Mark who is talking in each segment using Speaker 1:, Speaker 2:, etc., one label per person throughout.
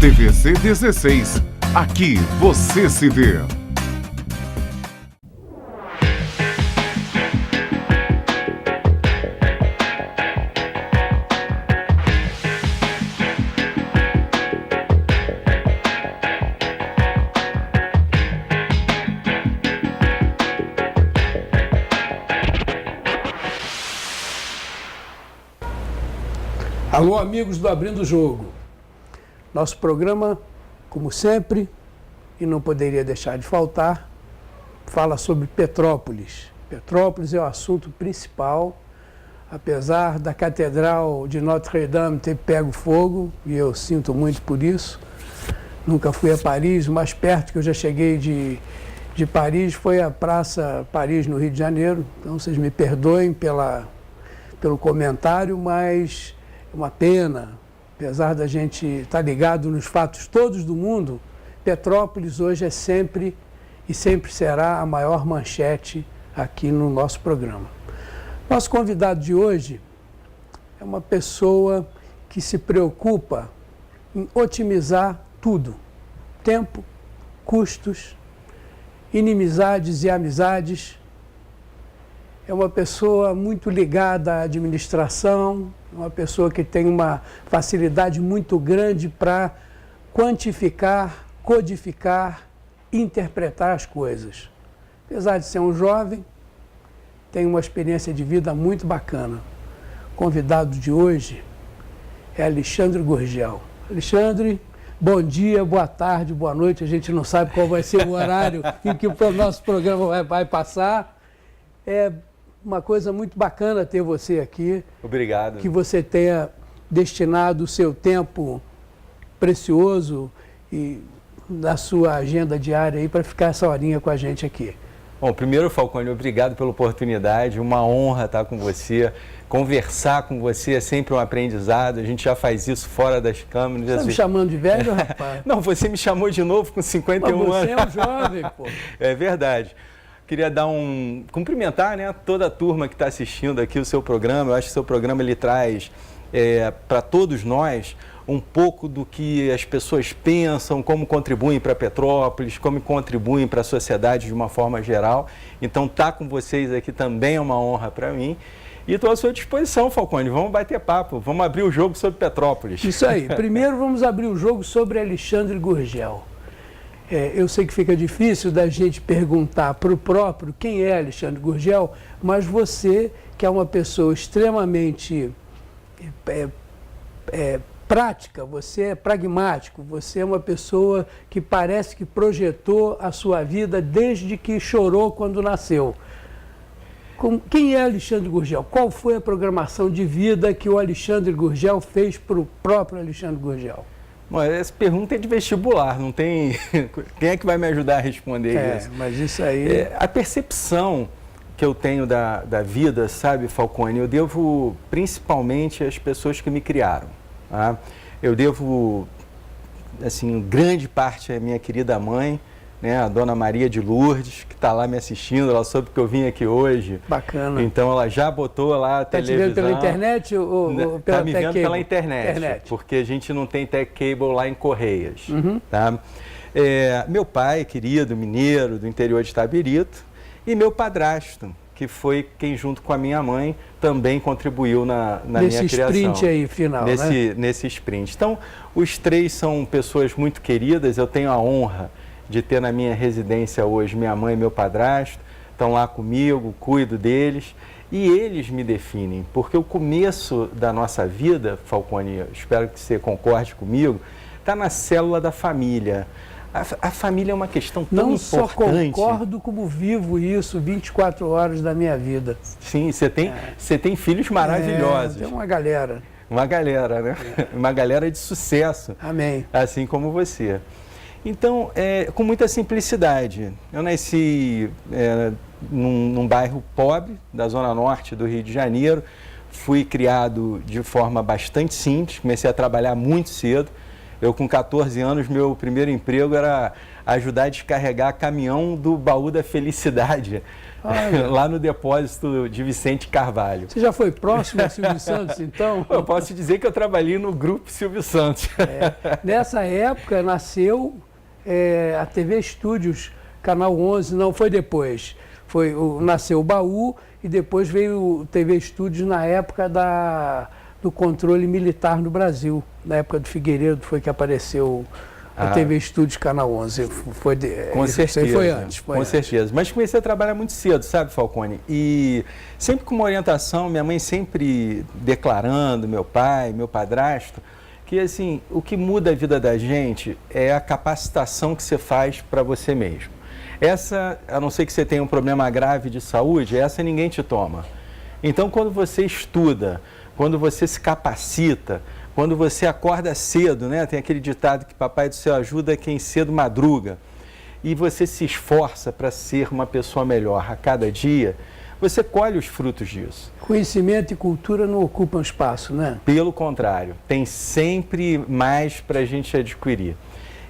Speaker 1: CVC 16. Aqui você se vê.
Speaker 2: Alô, amigos do Abrindo o Jogo. Nosso programa, como sempre, e não poderia deixar de faltar, fala sobre Petrópolis. Petrópolis é o assunto principal, apesar da Catedral de Notre-Dame ter pego fogo, e eu sinto muito por isso. Nunca fui a Paris, o mais perto que eu já cheguei de Paris foi a Praça Paris, no Rio de Janeiro. Então, vocês me perdoem pelo comentário, mas é uma pena, apesar da gente estar ligado nos fatos todos do mundo, Petrópolis hoje é sempre e sempre será a maior manchete aqui no nosso programa. Nosso convidado de hoje é uma pessoa que se preocupa em otimizar tudo: tempo, custos, inimizades e amizades. É uma pessoa muito ligada à administração, uma pessoa que tem uma facilidade muito grande para quantificar, codificar, interpretar as coisas. Apesar de ser um jovem, tem uma experiência de vida muito bacana. O convidado de hoje é Alexandre Gurgel. Alexandre, bom dia, boa tarde, boa noite. A gente não sabe qual vai ser o horário em que o nosso programa vai passar. É uma coisa muito bacana ter você aqui.
Speaker 3: Obrigado.
Speaker 2: Que você tenha destinado o seu tempo precioso e da sua agenda diária aí para ficar essa horinha com a gente aqui.
Speaker 3: Bom, primeiro, Falcone, obrigado pela oportunidade, uma honra estar com você. Conversar com você é sempre um aprendizado, a gente já faz isso fora das câmeras.
Speaker 2: Você está me chamando de velho, rapaz?
Speaker 3: Não, você me chamou de novo com 51 anos.
Speaker 2: Mas você é um jovem, pô.
Speaker 3: É verdade. Queria cumprimentar, né, toda a turma que está assistindo aqui o seu programa. Eu acho que o seu programa ele traz para todos nós um pouco do que as pessoas pensam, como contribuem para Petrópolis, como contribuem para a sociedade de uma forma geral. Então, estar com vocês aqui também é uma honra para mim. E estou à sua disposição, Falcone. Vamos bater papo, vamos abrir o jogo sobre Petrópolis.
Speaker 2: Isso aí. Primeiro vamos abrir o jogo sobre Alexandre Gurgel. Eu sei que fica difícil da gente perguntar para o próprio quem é Alexandre Gurgel, mas você, que é uma pessoa extremamente prática, você é pragmático, você é uma pessoa que parece que projetou a sua vida desde que chorou quando nasceu. Quem é Alexandre Gurgel? Qual foi a programação de vida que o Alexandre Gurgel fez para o próprio Alexandre Gurgel?
Speaker 3: Bom, essa pergunta é de vestibular, não tem... Quem é que vai me ajudar a responder isso?
Speaker 2: Mas isso aí...
Speaker 3: A percepção que eu tenho da vida, sabe, Falcone, eu devo principalmente às pessoas que me criaram. Tá? Eu devo, assim, grande parte à minha querida mãe, né, a dona Maria de Lourdes, que está lá me assistindo, ela soube que eu vim aqui hoje.
Speaker 2: Bacana.
Speaker 3: Então ela já botou lá a televisão.
Speaker 2: Está te vendo pela internet ou pela
Speaker 3: Está me
Speaker 2: tech
Speaker 3: vendo
Speaker 2: cable?
Speaker 3: pela internet, porque a gente não tem tech cable lá em Correias.
Speaker 2: Uhum.
Speaker 3: Tá? Meu pai, querido, mineiro, do interior de Itabirito, e meu padrasto, que foi quem, junto com a minha mãe, também contribuiu na minha criação.
Speaker 2: Nesse sprint aí final, né?
Speaker 3: Nesse sprint. Então, os três são pessoas muito queridas, eu tenho a honra de ter na minha residência hoje minha mãe e meu padrasto, estão lá comigo, cuido deles, e eles me definem, porque o começo da nossa vida, Falcone, espero que você concorde comigo, está na célula da família. A família é uma questão tão importante.
Speaker 2: Não só concordo, como vivo isso 24 horas da minha vida.
Speaker 3: Sim, você tem filhos maravilhosos.
Speaker 2: Tem uma galera.
Speaker 3: Uma galera, né? Uma galera de sucesso.
Speaker 2: Amém.
Speaker 3: Assim como você. Então, com muita simplicidade. Eu nasci num bairro pobre, da zona norte do Rio de Janeiro. Fui criado de forma bastante simples, comecei a trabalhar muito cedo. Eu, com 14 anos, meu primeiro emprego era ajudar a descarregar caminhão do Baú da Felicidade, lá no depósito de Vicente Carvalho.
Speaker 2: Você já foi próximo ao Silvio Santos, então?
Speaker 3: Eu posso dizer que eu trabalhei no grupo Silvio Santos.
Speaker 2: Nessa época nasceu a TV Estúdios, Canal 11, não foi depois. Nasceu o Baú e depois veio o TV Estúdios na época do controle militar no Brasil. Na época do Figueiredo foi que apareceu a TV Estúdios Canal 11.
Speaker 3: Com certeza.
Speaker 2: Foi antes.
Speaker 3: Com certeza. Mas comecei a trabalhar muito cedo, sabe, Falcone? E sempre com uma orientação, minha mãe sempre declarando, meu pai, meu padrasto, que assim, o que muda a vida da gente é a capacitação que você faz para você mesmo. Essa, a não ser que você tenha um problema grave de saúde, essa ninguém te toma. Então, quando você estuda, quando você se capacita, quando você acorda cedo, né? Tem aquele ditado que Papai do Céu ajuda quem cedo madruga, e você se esforça para ser uma pessoa melhor a cada dia, você colhe os frutos disso.
Speaker 2: Conhecimento e cultura não ocupam espaço, né?
Speaker 3: Pelo contrário, tem sempre mais para a gente adquirir.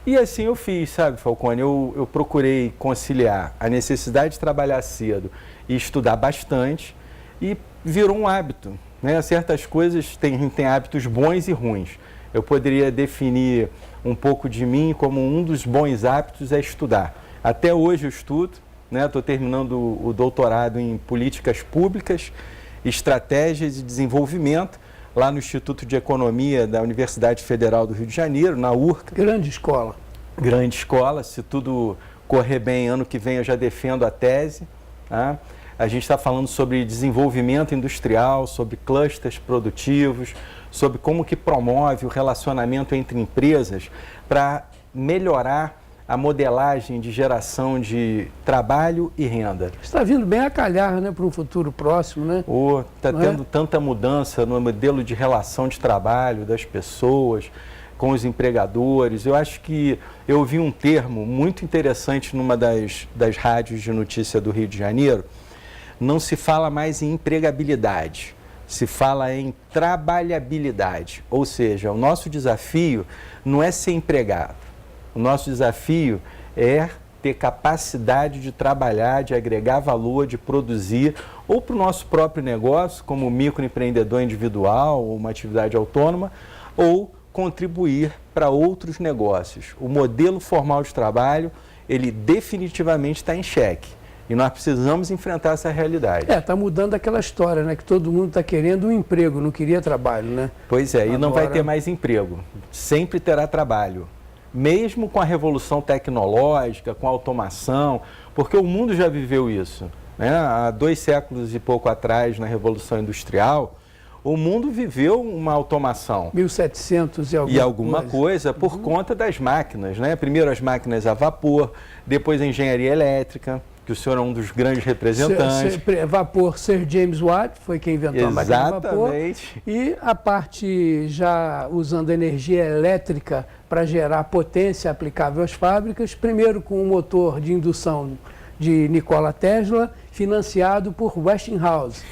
Speaker 3: E assim eu fiz, sabe, Falcone? Eu procurei conciliar a necessidade de trabalhar cedo e estudar bastante, e virou um hábito, né? Certas coisas têm hábitos bons e ruins. Eu poderia definir um pouco de mim como um dos bons hábitos é estudar. Até hoje eu estudo, né? Estou terminando o doutorado em políticas públicas, estratégias e desenvolvimento, lá no Instituto de Economia da Universidade Federal do Rio de Janeiro, na URCA.
Speaker 2: Grande escola.
Speaker 3: Grande escola, se tudo correr bem, ano que vem eu já defendo a tese, tá? A gente está falando sobre desenvolvimento industrial, sobre clusters produtivos, sobre como que promove o relacionamento entre empresas para melhorar a modelagem de geração de trabalho e renda.
Speaker 2: Está vindo bem a calhar, né, para um futuro próximo, né?
Speaker 3: Está tendo tanta mudança no modelo de relação de trabalho das pessoas com os empregadores. Eu acho que eu vi um termo muito interessante numa das rádios de notícia do Rio de Janeiro. Não se fala mais em empregabilidade, se fala em trabalhabilidade. Ou seja, o nosso desafio não é ser empregado. O nosso desafio é ter capacidade de trabalhar, de agregar valor, de produzir, ou para o nosso próprio negócio, como microempreendedor individual ou uma atividade autônoma, ou contribuir para outros negócios. O modelo formal de trabalho, ele definitivamente está em xeque. E nós precisamos enfrentar essa realidade.
Speaker 2: Está mudando aquela história, né? Que todo mundo está querendo um emprego, não queria trabalho, né?
Speaker 3: Pois é, e não vai ter mais emprego. Sempre terá trabalho. Mesmo com a revolução tecnológica, com a automação, porque o mundo já viveu isso, né? Há 2 séculos e pouco atrás, na Revolução Industrial, o mundo viveu uma automação.
Speaker 2: 1700
Speaker 3: e alguma coisa por conta das máquinas, né? Primeiro as máquinas a vapor, depois a engenharia elétrica, que o senhor é um dos grandes representantes.
Speaker 2: Vapor, Sir James Watt foi quem inventou a máquina de vapor.
Speaker 3: Exatamente.
Speaker 2: E a parte já usando energia elétrica para gerar potência aplicável às fábricas, primeiro com o motor de indução de Nikola Tesla, financiado por Westinghouse.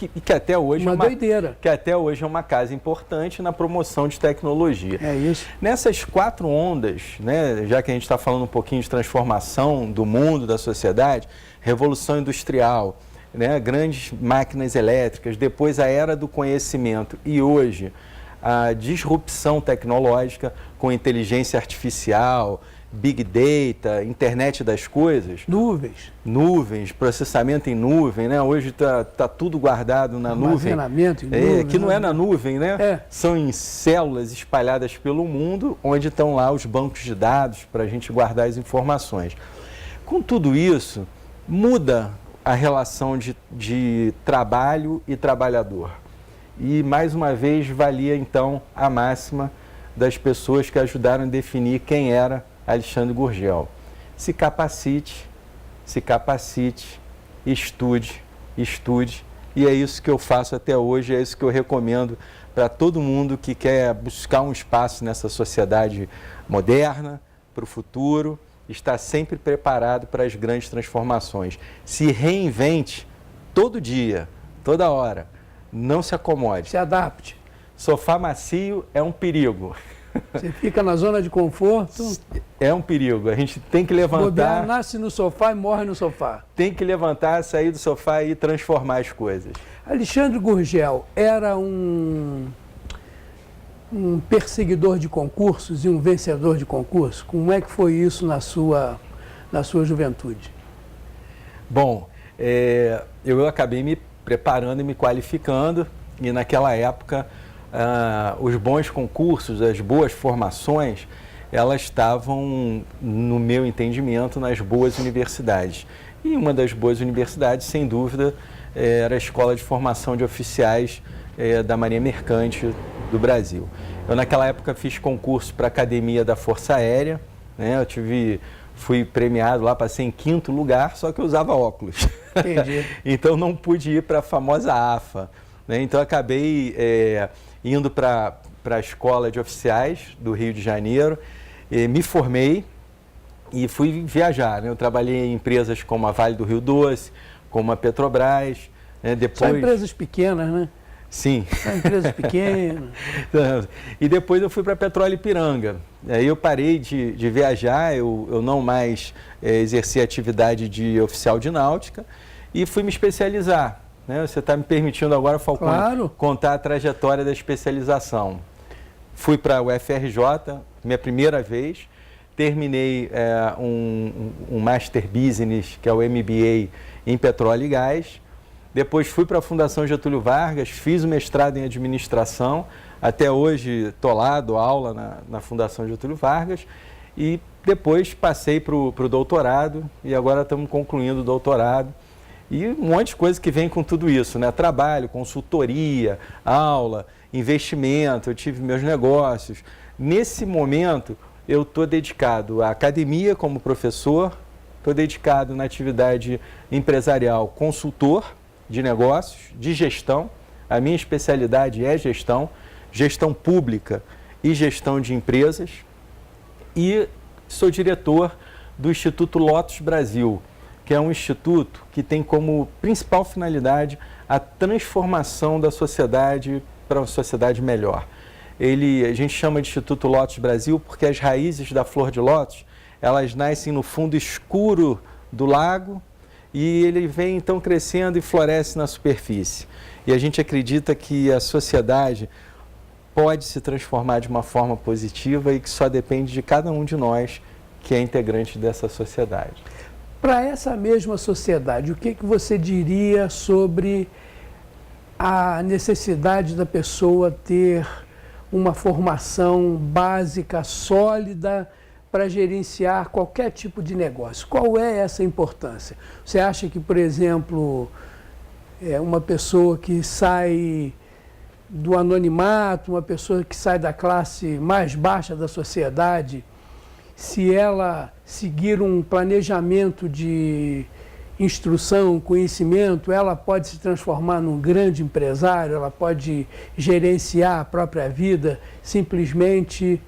Speaker 3: E que até hoje
Speaker 2: doideira.
Speaker 3: Que até hoje é uma casa importante na promoção de tecnologia.
Speaker 2: É isso.
Speaker 3: Nessas 4 ondas, né, já que a gente está falando um pouquinho de transformação do mundo, da sociedade, revolução industrial, né, grandes máquinas elétricas, depois a era do conhecimento e hoje a disrupção tecnológica com inteligência artificial, Big Data, internet das coisas. Nuvens, processamento em nuvem, né? Hoje tá tudo guardado na nuvem.
Speaker 2: Armazenamento em nuvem.
Speaker 3: Que não é na nuvem, né?
Speaker 2: É.
Speaker 3: São em células espalhadas pelo mundo, onde estão lá os bancos de dados para a gente guardar as informações. Com tudo isso, muda a relação de trabalho e trabalhador. E, mais uma vez, valia, então, a máxima das pessoas que ajudaram a definir quem era Alexandre Gurgel. Se capacite, estude, e é isso que eu faço até hoje, é isso que eu recomendo para todo mundo que quer buscar um espaço nessa sociedade moderna, para o futuro, está sempre preparado para as grandes transformações. Se reinvente todo dia, toda hora, não se acomode.
Speaker 2: Se adapte.
Speaker 3: Sofá macio é um perigo.
Speaker 2: Você fica na zona de conforto.
Speaker 3: É um perigo. A gente tem que levantar.
Speaker 2: Bobear, nasce no sofá e morre no sofá.
Speaker 3: Tem que levantar, sair do sofá e transformar as coisas.
Speaker 2: Alexandre Gurgel era um perseguidor de concursos e um vencedor de concursos? Como é que foi isso na sua juventude?
Speaker 3: Bom, eu acabei me preparando e me qualificando, e naquela época os bons concursos, as boas formações, elas estavam, no meu entendimento, nas boas universidades. E uma das boas universidades, sem dúvida, era a Escola de Formação de Oficiais da Marinha Mercante do Brasil. Eu, naquela época, fiz concurso para a Academia da Força Aérea, né? Fui premiado lá, passei em 5º lugar, só que eu usava óculos.
Speaker 2: Entendi.
Speaker 3: Então, não pude ir para a famosa AFA, né? Então, acabei indo para a Escola de Oficiais do Rio de Janeiro, me formei e fui viajar, né? Eu trabalhei em empresas como a Vale do Rio Doce, como a Petrobras, né? Depois...
Speaker 2: São empresas pequenas, né?
Speaker 3: Sim.
Speaker 2: São empresas pequenas.
Speaker 3: E depois eu fui para Petróleo Ipiranga. Aí eu parei de viajar, eu não mais exerci a atividade de oficial de náutica e fui me especializar, né? Você está me permitindo agora, Falcão,
Speaker 2: claro,
Speaker 3: contar a trajetória da especialização. Fui para o UFRJ, minha primeira vez, terminei um Master Business, que é o MBA, em Petróleo e Gás. Depois fui para a Fundação Getúlio Vargas, fiz o mestrado em administração, até hoje estou lá, dou aula na Fundação Getúlio Vargas, e depois passei para o doutorado, e agora estamos concluindo o doutorado, e um monte de coisa que vem com tudo isso, né? Trabalho, consultoria, aula, investimento, eu tive meus negócios. Nesse momento, eu estou dedicado à academia como professor, estou dedicado na atividade empresarial consultor, de negócios, de gestão. A minha especialidade é gestão pública e gestão de empresas. E sou diretor do Instituto Lotus Brasil, que é um instituto que tem como principal finalidade a transformação da sociedade para uma sociedade melhor. A gente chama de Instituto Lotus Brasil porque as raízes da flor de lótus, elas nascem no fundo escuro do lago, e ele vem então crescendo e floresce na superfície. E a gente acredita que a sociedade pode se transformar de uma forma positiva e que só depende de cada um de nós que é integrante dessa sociedade.
Speaker 2: Para essa mesma sociedade, o que você diria sobre a necessidade da pessoa ter uma formação básica, sólida, para gerenciar qualquer tipo de negócio? Qual é essa importância? Você acha que, por exemplo, uma pessoa que sai do anonimato, uma pessoa que sai da classe mais baixa da sociedade, se ela seguir um planejamento de instrução, conhecimento, ela pode se transformar num grande empresário, ela pode gerenciar a própria vida simplesmente,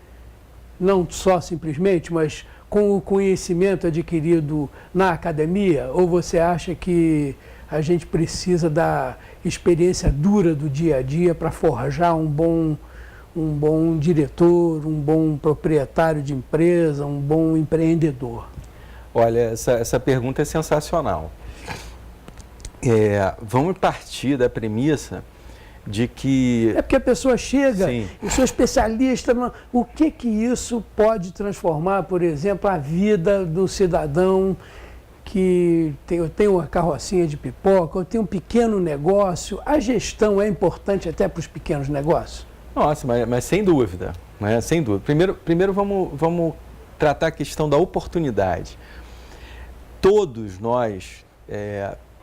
Speaker 2: não só simplesmente, mas com o conhecimento adquirido na academia? Ou você acha que a gente precisa da experiência dura do dia a dia para forjar um bom diretor, um bom proprietário de empresa, um bom empreendedor?
Speaker 3: Olha, essa pergunta é sensacional. Vamos partir da premissa de que...
Speaker 2: É porque a pessoa chega,
Speaker 3: Sim.
Speaker 2: Eu sou especialista, mas o que isso pode transformar, por exemplo, a vida do cidadão que eu tenho uma carrocinha de pipoca, eu tenho um pequeno negócio? A gestão é importante até para os pequenos negócios?
Speaker 3: Nossa, mas sem dúvida, né? Sem dúvida. Primeiro vamos tratar a questão da oportunidade. Todos nós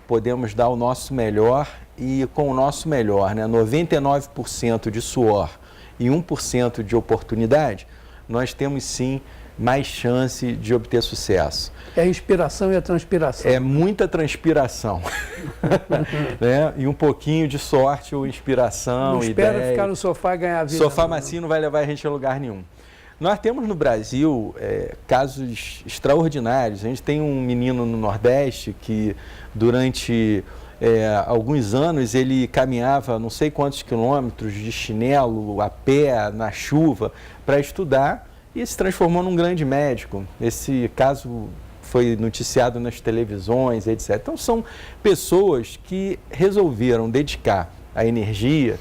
Speaker 3: podemos dar o nosso melhor, e com o nosso melhor, né, 99% de suor e 1% de oportunidade, nós temos sim mais chance de obter sucesso.
Speaker 2: É a inspiração e a transpiração.
Speaker 3: É muita transpiração, né? E um pouquinho de sorte ou inspiração,
Speaker 2: não espera
Speaker 3: ideia.
Speaker 2: ficar no sofá e ganhar a vida.
Speaker 3: Sofá macio não vai levar a gente a lugar nenhum. Nós temos no Brasil casos extraordinários. A gente tem um menino no Nordeste que, durante alguns anos ele caminhava não sei quantos quilômetros de chinelo, a pé, na chuva, para estudar e se transformou num grande médico. Esse caso foi noticiado nas televisões, etc. Então são pessoas que resolveram dedicar a energia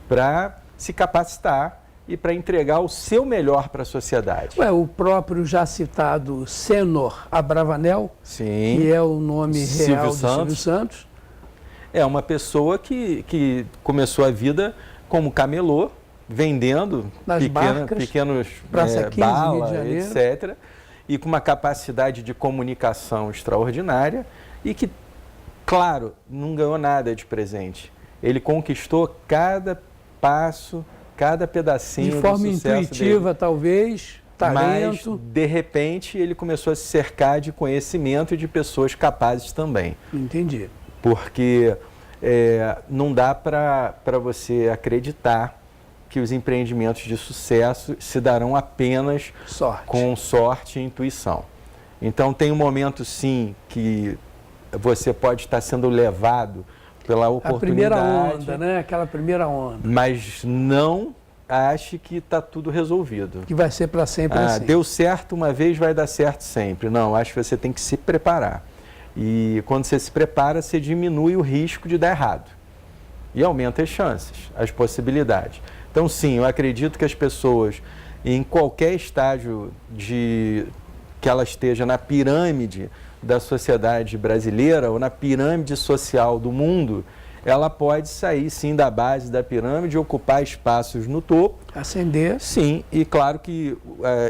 Speaker 3: para se capacitar e para entregar o seu melhor para a sociedade.
Speaker 2: O próprio já citado Senor Abravanel,
Speaker 3: Sim.
Speaker 2: que é o nome real de Silvio Santos.
Speaker 3: É uma pessoa que começou a vida como camelô, vendendo pequenos balas, etc. E com uma capacidade de comunicação extraordinária e que, claro, não ganhou nada de presente. Ele conquistou cada passo, cada pedacinho
Speaker 2: de forma
Speaker 3: do sucesso
Speaker 2: intuitiva,
Speaker 3: dele.
Speaker 2: Talvez, talento.
Speaker 3: Mas, de repente, ele começou a se cercar de conhecimento e de pessoas capazes também.
Speaker 2: Entendi.
Speaker 3: Porque não dá para você acreditar que os empreendimentos de sucesso se darão apenas com sorte e intuição. Então, tem um momento, sim, que você pode estar sendo levado pela oportunidade.
Speaker 2: A primeira onda, né? Aquela primeira onda.
Speaker 3: Mas não ache que está tudo resolvido.
Speaker 2: Que vai ser para sempre assim.
Speaker 3: Deu certo uma vez, vai dar certo sempre. Não, acho que você tem que se preparar. E quando você se prepara, você diminui o risco de dar errado. E aumenta as chances, as possibilidades. Então, sim, eu acredito que as pessoas, em qualquer estágio que ela esteja na pirâmide da sociedade brasileira ou na pirâmide social do mundo, ela pode sair, sim, da base da pirâmide, ocupar espaços no topo.
Speaker 2: Ascender.
Speaker 3: Sim, e claro que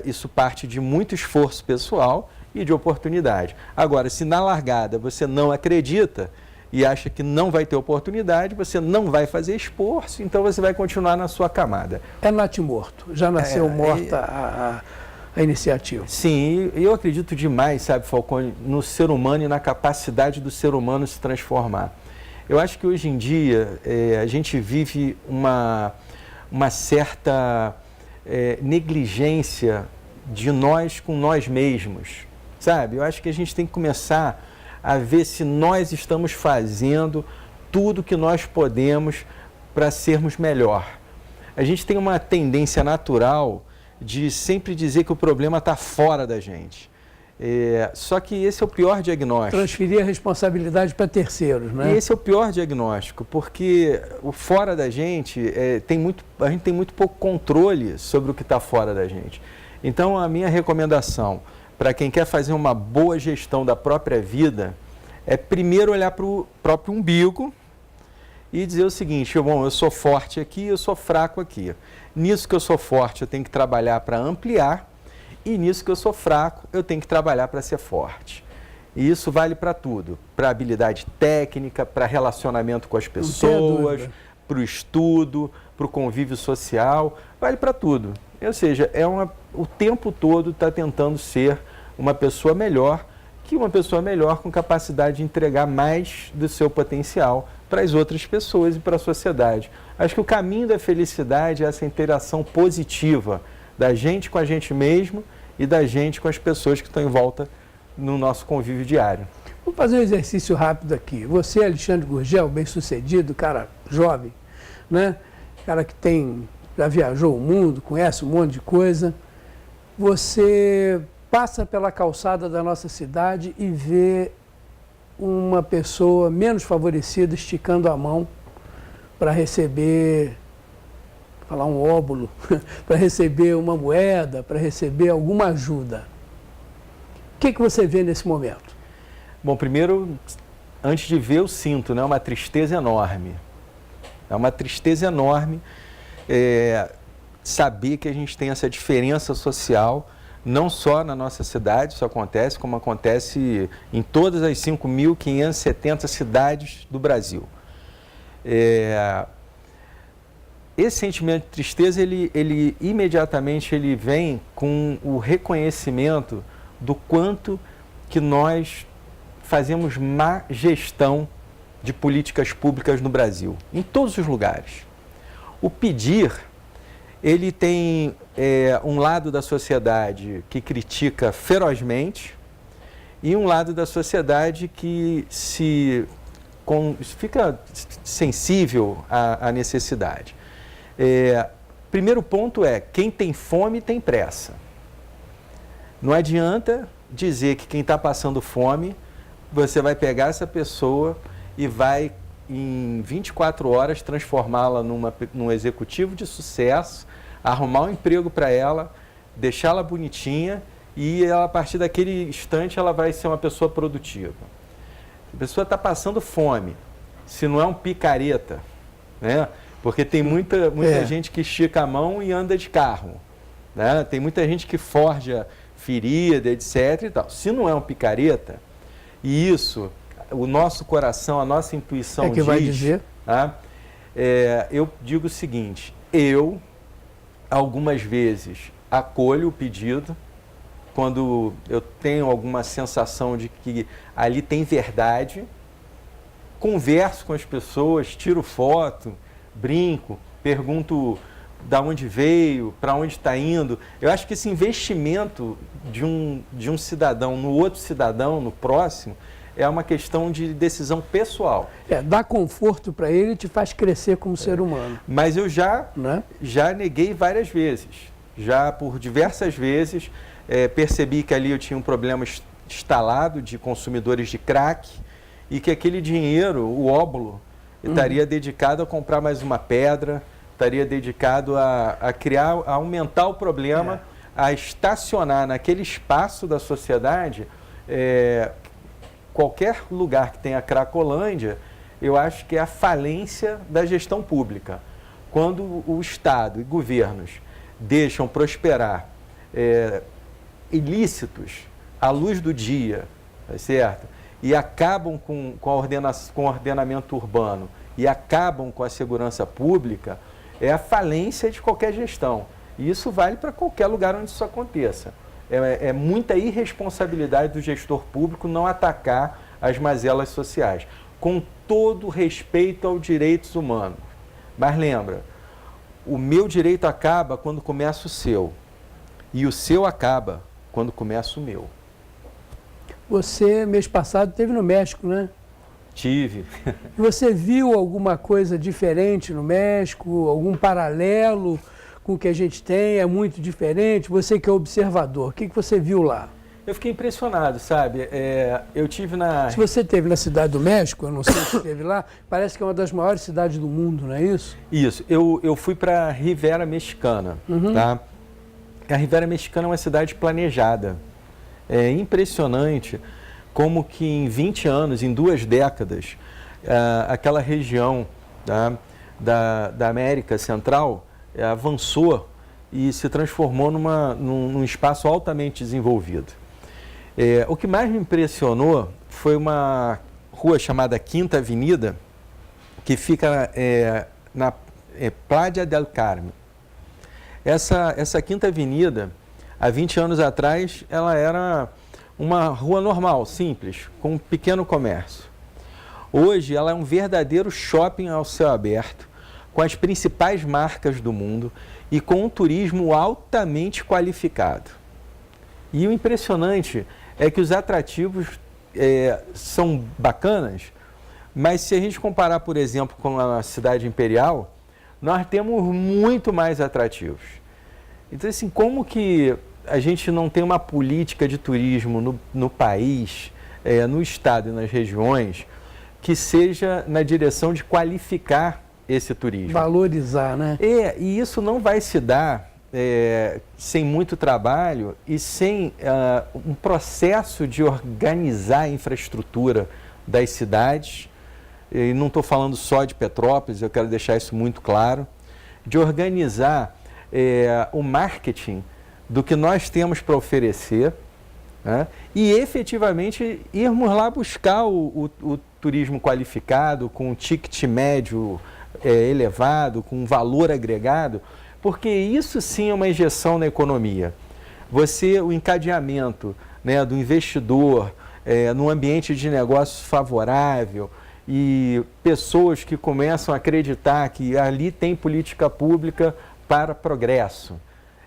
Speaker 3: isso parte de muito esforço pessoal e de oportunidade. Agora, se na largada você não acredita e acha que não vai ter oportunidade, você não vai fazer esforço, então você vai continuar na sua camada.
Speaker 2: É natimorto, já nasceu morta a iniciativa.
Speaker 3: Sim, e eu acredito demais, sabe, Falcone, no ser humano e na capacidade do ser humano se transformar. Eu acho que hoje em dia a gente vive uma certa negligência de nós com nós mesmos, sabe? Eu acho que a gente tem que começar a ver se nós estamos fazendo tudo que nós podemos para sermos melhor. A gente tem uma tendência natural de sempre dizer que o problema está fora da gente. Só que esse é o pior diagnóstico.
Speaker 2: Transferir a responsabilidade para terceiros, né?
Speaker 3: E esse é o pior diagnóstico, porque o fora da gente, a gente tem muito pouco controle sobre o que está fora da gente. Então, a minha recomendação para quem quer fazer uma boa gestão da própria vida é primeiro olhar para o próprio umbigo e dizer o seguinte: bom, eu sou forte aqui, eu sou fraco aqui. Nisso que eu sou forte, eu tenho que trabalhar para ampliar, e nisso que eu sou fraco, eu tenho que trabalhar para ser forte. E isso vale para tudo, para habilidade técnica, para relacionamento com as pessoas, para o estudo, para o convívio social, vale para tudo. Ou seja, o tempo todo está tentando ser uma pessoa melhor, que uma pessoa melhor com capacidade de entregar mais do seu potencial para as outras pessoas e para a sociedade. Acho que o caminho da felicidade é essa interação positiva da gente com a gente mesmo e da gente com as pessoas que estão em volta no nosso convívio diário.
Speaker 2: Vou fazer um exercício rápido aqui. Você, Alexandre Gurgel, bem-sucedido, cara jovem, né? Cara que já viajou o mundo, conhece um monte de coisa. Você passa pela calçada da nossa cidade e vê uma pessoa menos favorecida esticando a mão para receber, falar um óbolo, para receber uma moeda, para receber alguma ajuda. O que você vê nesse momento?
Speaker 3: Bom, primeiro, antes de ver, eu sinto, né, uma tristeza enorme. É uma tristeza enorme saber que a gente tem essa diferença social, não só na nossa cidade, isso acontece, como acontece em todas as 5.570 cidades do Brasil. Esse sentimento de tristeza, ele imediatamente vem com o reconhecimento do quanto que nós fazemos má gestão de políticas públicas no Brasil, em todos os lugares. O pedir, ele tem um lado da sociedade que critica ferozmente e um lado da sociedade que se fica sensível à necessidade. Primeiro ponto é, quem tem fome tem pressa. Não adianta dizer que quem está passando fome, você vai pegar essa pessoa e vai, em 24 horas, transformá-la num executivo de sucesso, arrumar um emprego para ela, deixá-la bonitinha e ela, a partir daquele instante ela vai ser uma pessoa produtiva. A pessoa está passando fome, se não é um picareta, né? Porque tem muita gente que estica a mão e anda de carro, né? Tem muita gente que forja ferida, etc. e tal. Se não é um picareta, e isso, o nosso coração, a nossa intuição
Speaker 2: é que vai dizer.
Speaker 3: Tá? Eu digo o seguinte, algumas vezes, acolho o pedido, quando eu tenho alguma sensação de que ali tem verdade, converso com as pessoas, tiro foto, brinco, pergunto da onde veio, para onde está indo. Eu acho que esse investimento de um cidadão no outro cidadão, no próximo, é uma questão de decisão pessoal.
Speaker 2: Dar conforto para ele te faz crescer como ser humano.
Speaker 3: Mas eu já neguei várias vezes. Já por diversas vezes percebi que ali eu tinha um problema instalado de consumidores de crack e que aquele dinheiro, o óbolo, estaria dedicado a comprar mais uma pedra, estaria dedicado a aumentar o problema, a estacionar naquele espaço da sociedade. Qualquer lugar que tenha Cracolândia, eu acho que é a falência da gestão pública. Quando o Estado e governos deixam prosperar ilícitos à luz do dia, tá certo? E acabam com o ordenamento urbano e acabam com a segurança pública, é a falência de qualquer gestão. E isso vale para qualquer lugar onde isso aconteça. É muita irresponsabilidade do gestor público não atacar as mazelas sociais, com todo respeito aos direitos humanos. Mas lembra, o meu direito acaba quando começa o seu, e o seu acaba quando começa o meu.
Speaker 2: Você, mês passado, esteve no México, né?
Speaker 3: Tive.
Speaker 2: Você viu alguma coisa diferente no México? Algum paralelo com o que a gente tem? É muito diferente? Você que é observador, o que você viu lá?
Speaker 3: Eu fiquei impressionado, sabe? Eu tive na...
Speaker 2: Se você esteve na Cidade do México, eu não sei se esteve lá, parece que é uma das maiores cidades do mundo, não é isso?
Speaker 3: Isso. Eu fui para a Riviera Mexicana, tá? A Riviera Mexicana é uma cidade planejada. É impressionante como que em 20 anos, em 2 décadas, aquela região da América Central avançou e se transformou num espaço altamente desenvolvido. O que mais me impressionou foi uma rua chamada Quinta Avenida, que fica na Playa del Carmen. Essa Quinta Avenida, há 20 anos atrás, ela era uma rua normal, simples, com um pequeno comércio. Hoje, ela é um verdadeiro shopping ao céu aberto, com as principais marcas do mundo e com um turismo altamente qualificado. E o impressionante é que os atrativos são bacanas, mas se a gente comparar, por exemplo, com a Cidade Imperial, nós temos muito mais atrativos. Então, assim, como que a gente não tem uma política de turismo no país, no estado e nas regiões, que seja na direção de qualificar esse turismo?
Speaker 2: Valorizar, né?
Speaker 3: E isso não vai se dar sem muito trabalho e sem um processo de organizar a infraestrutura das cidades. E não estou falando só de Petrópolis, eu quero deixar isso muito claro, de organizar o marketing do que nós temos para oferecer, né? E efetivamente irmos lá buscar o turismo qualificado, com um ticket médio elevado, com um valor agregado, porque isso sim é uma injeção na economia. O encadeamento, né, do investidor num ambiente de negócio favorável e pessoas que começam a acreditar que ali tem política pública para progresso.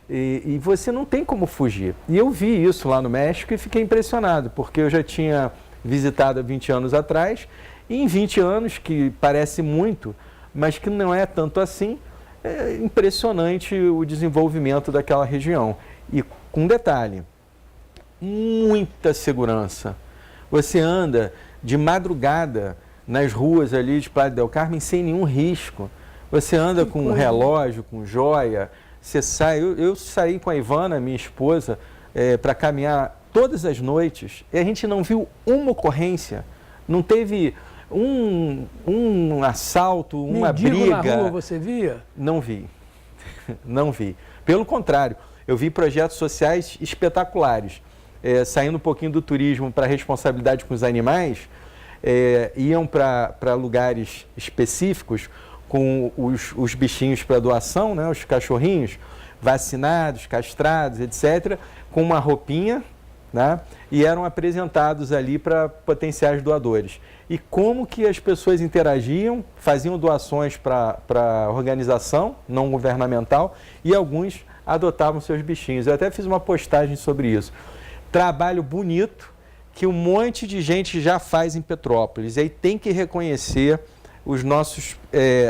Speaker 3: E você não tem como fugir. E eu vi isso lá no México e fiquei impressionado, porque eu já tinha visitado há 20 anos atrás E em 20 anos, que parece muito, mas que não é tanto assim, é impressionante o desenvolvimento daquela região. E com detalhe, muita segurança. Você anda de madrugada nas ruas ali de Playa del Carmen sem nenhum risco. Você anda com um relógio, com joia, você sai. Eu saí com a Ivana, minha esposa, para caminhar todas as noites e a gente não viu uma ocorrência, não teve um assalto, uma briga.
Speaker 2: Na rua você via?
Speaker 3: Não vi, não vi. Pelo contrário, eu vi projetos sociais espetaculares. Saindo um pouquinho do turismo para a responsabilidade com os animais, iam para lugares específicos com os bichinhos para doação, né, os cachorrinhos, vacinados, castrados, etc., com uma roupinha, né, e eram apresentados ali para potenciais doadores. E como que as pessoas interagiam, faziam doações para a organização não governamental e alguns adotavam seus bichinhos. Eu até fiz uma postagem sobre isso. Trabalho bonito que um monte de gente já faz em Petrópolis. E aí tem que reconhecer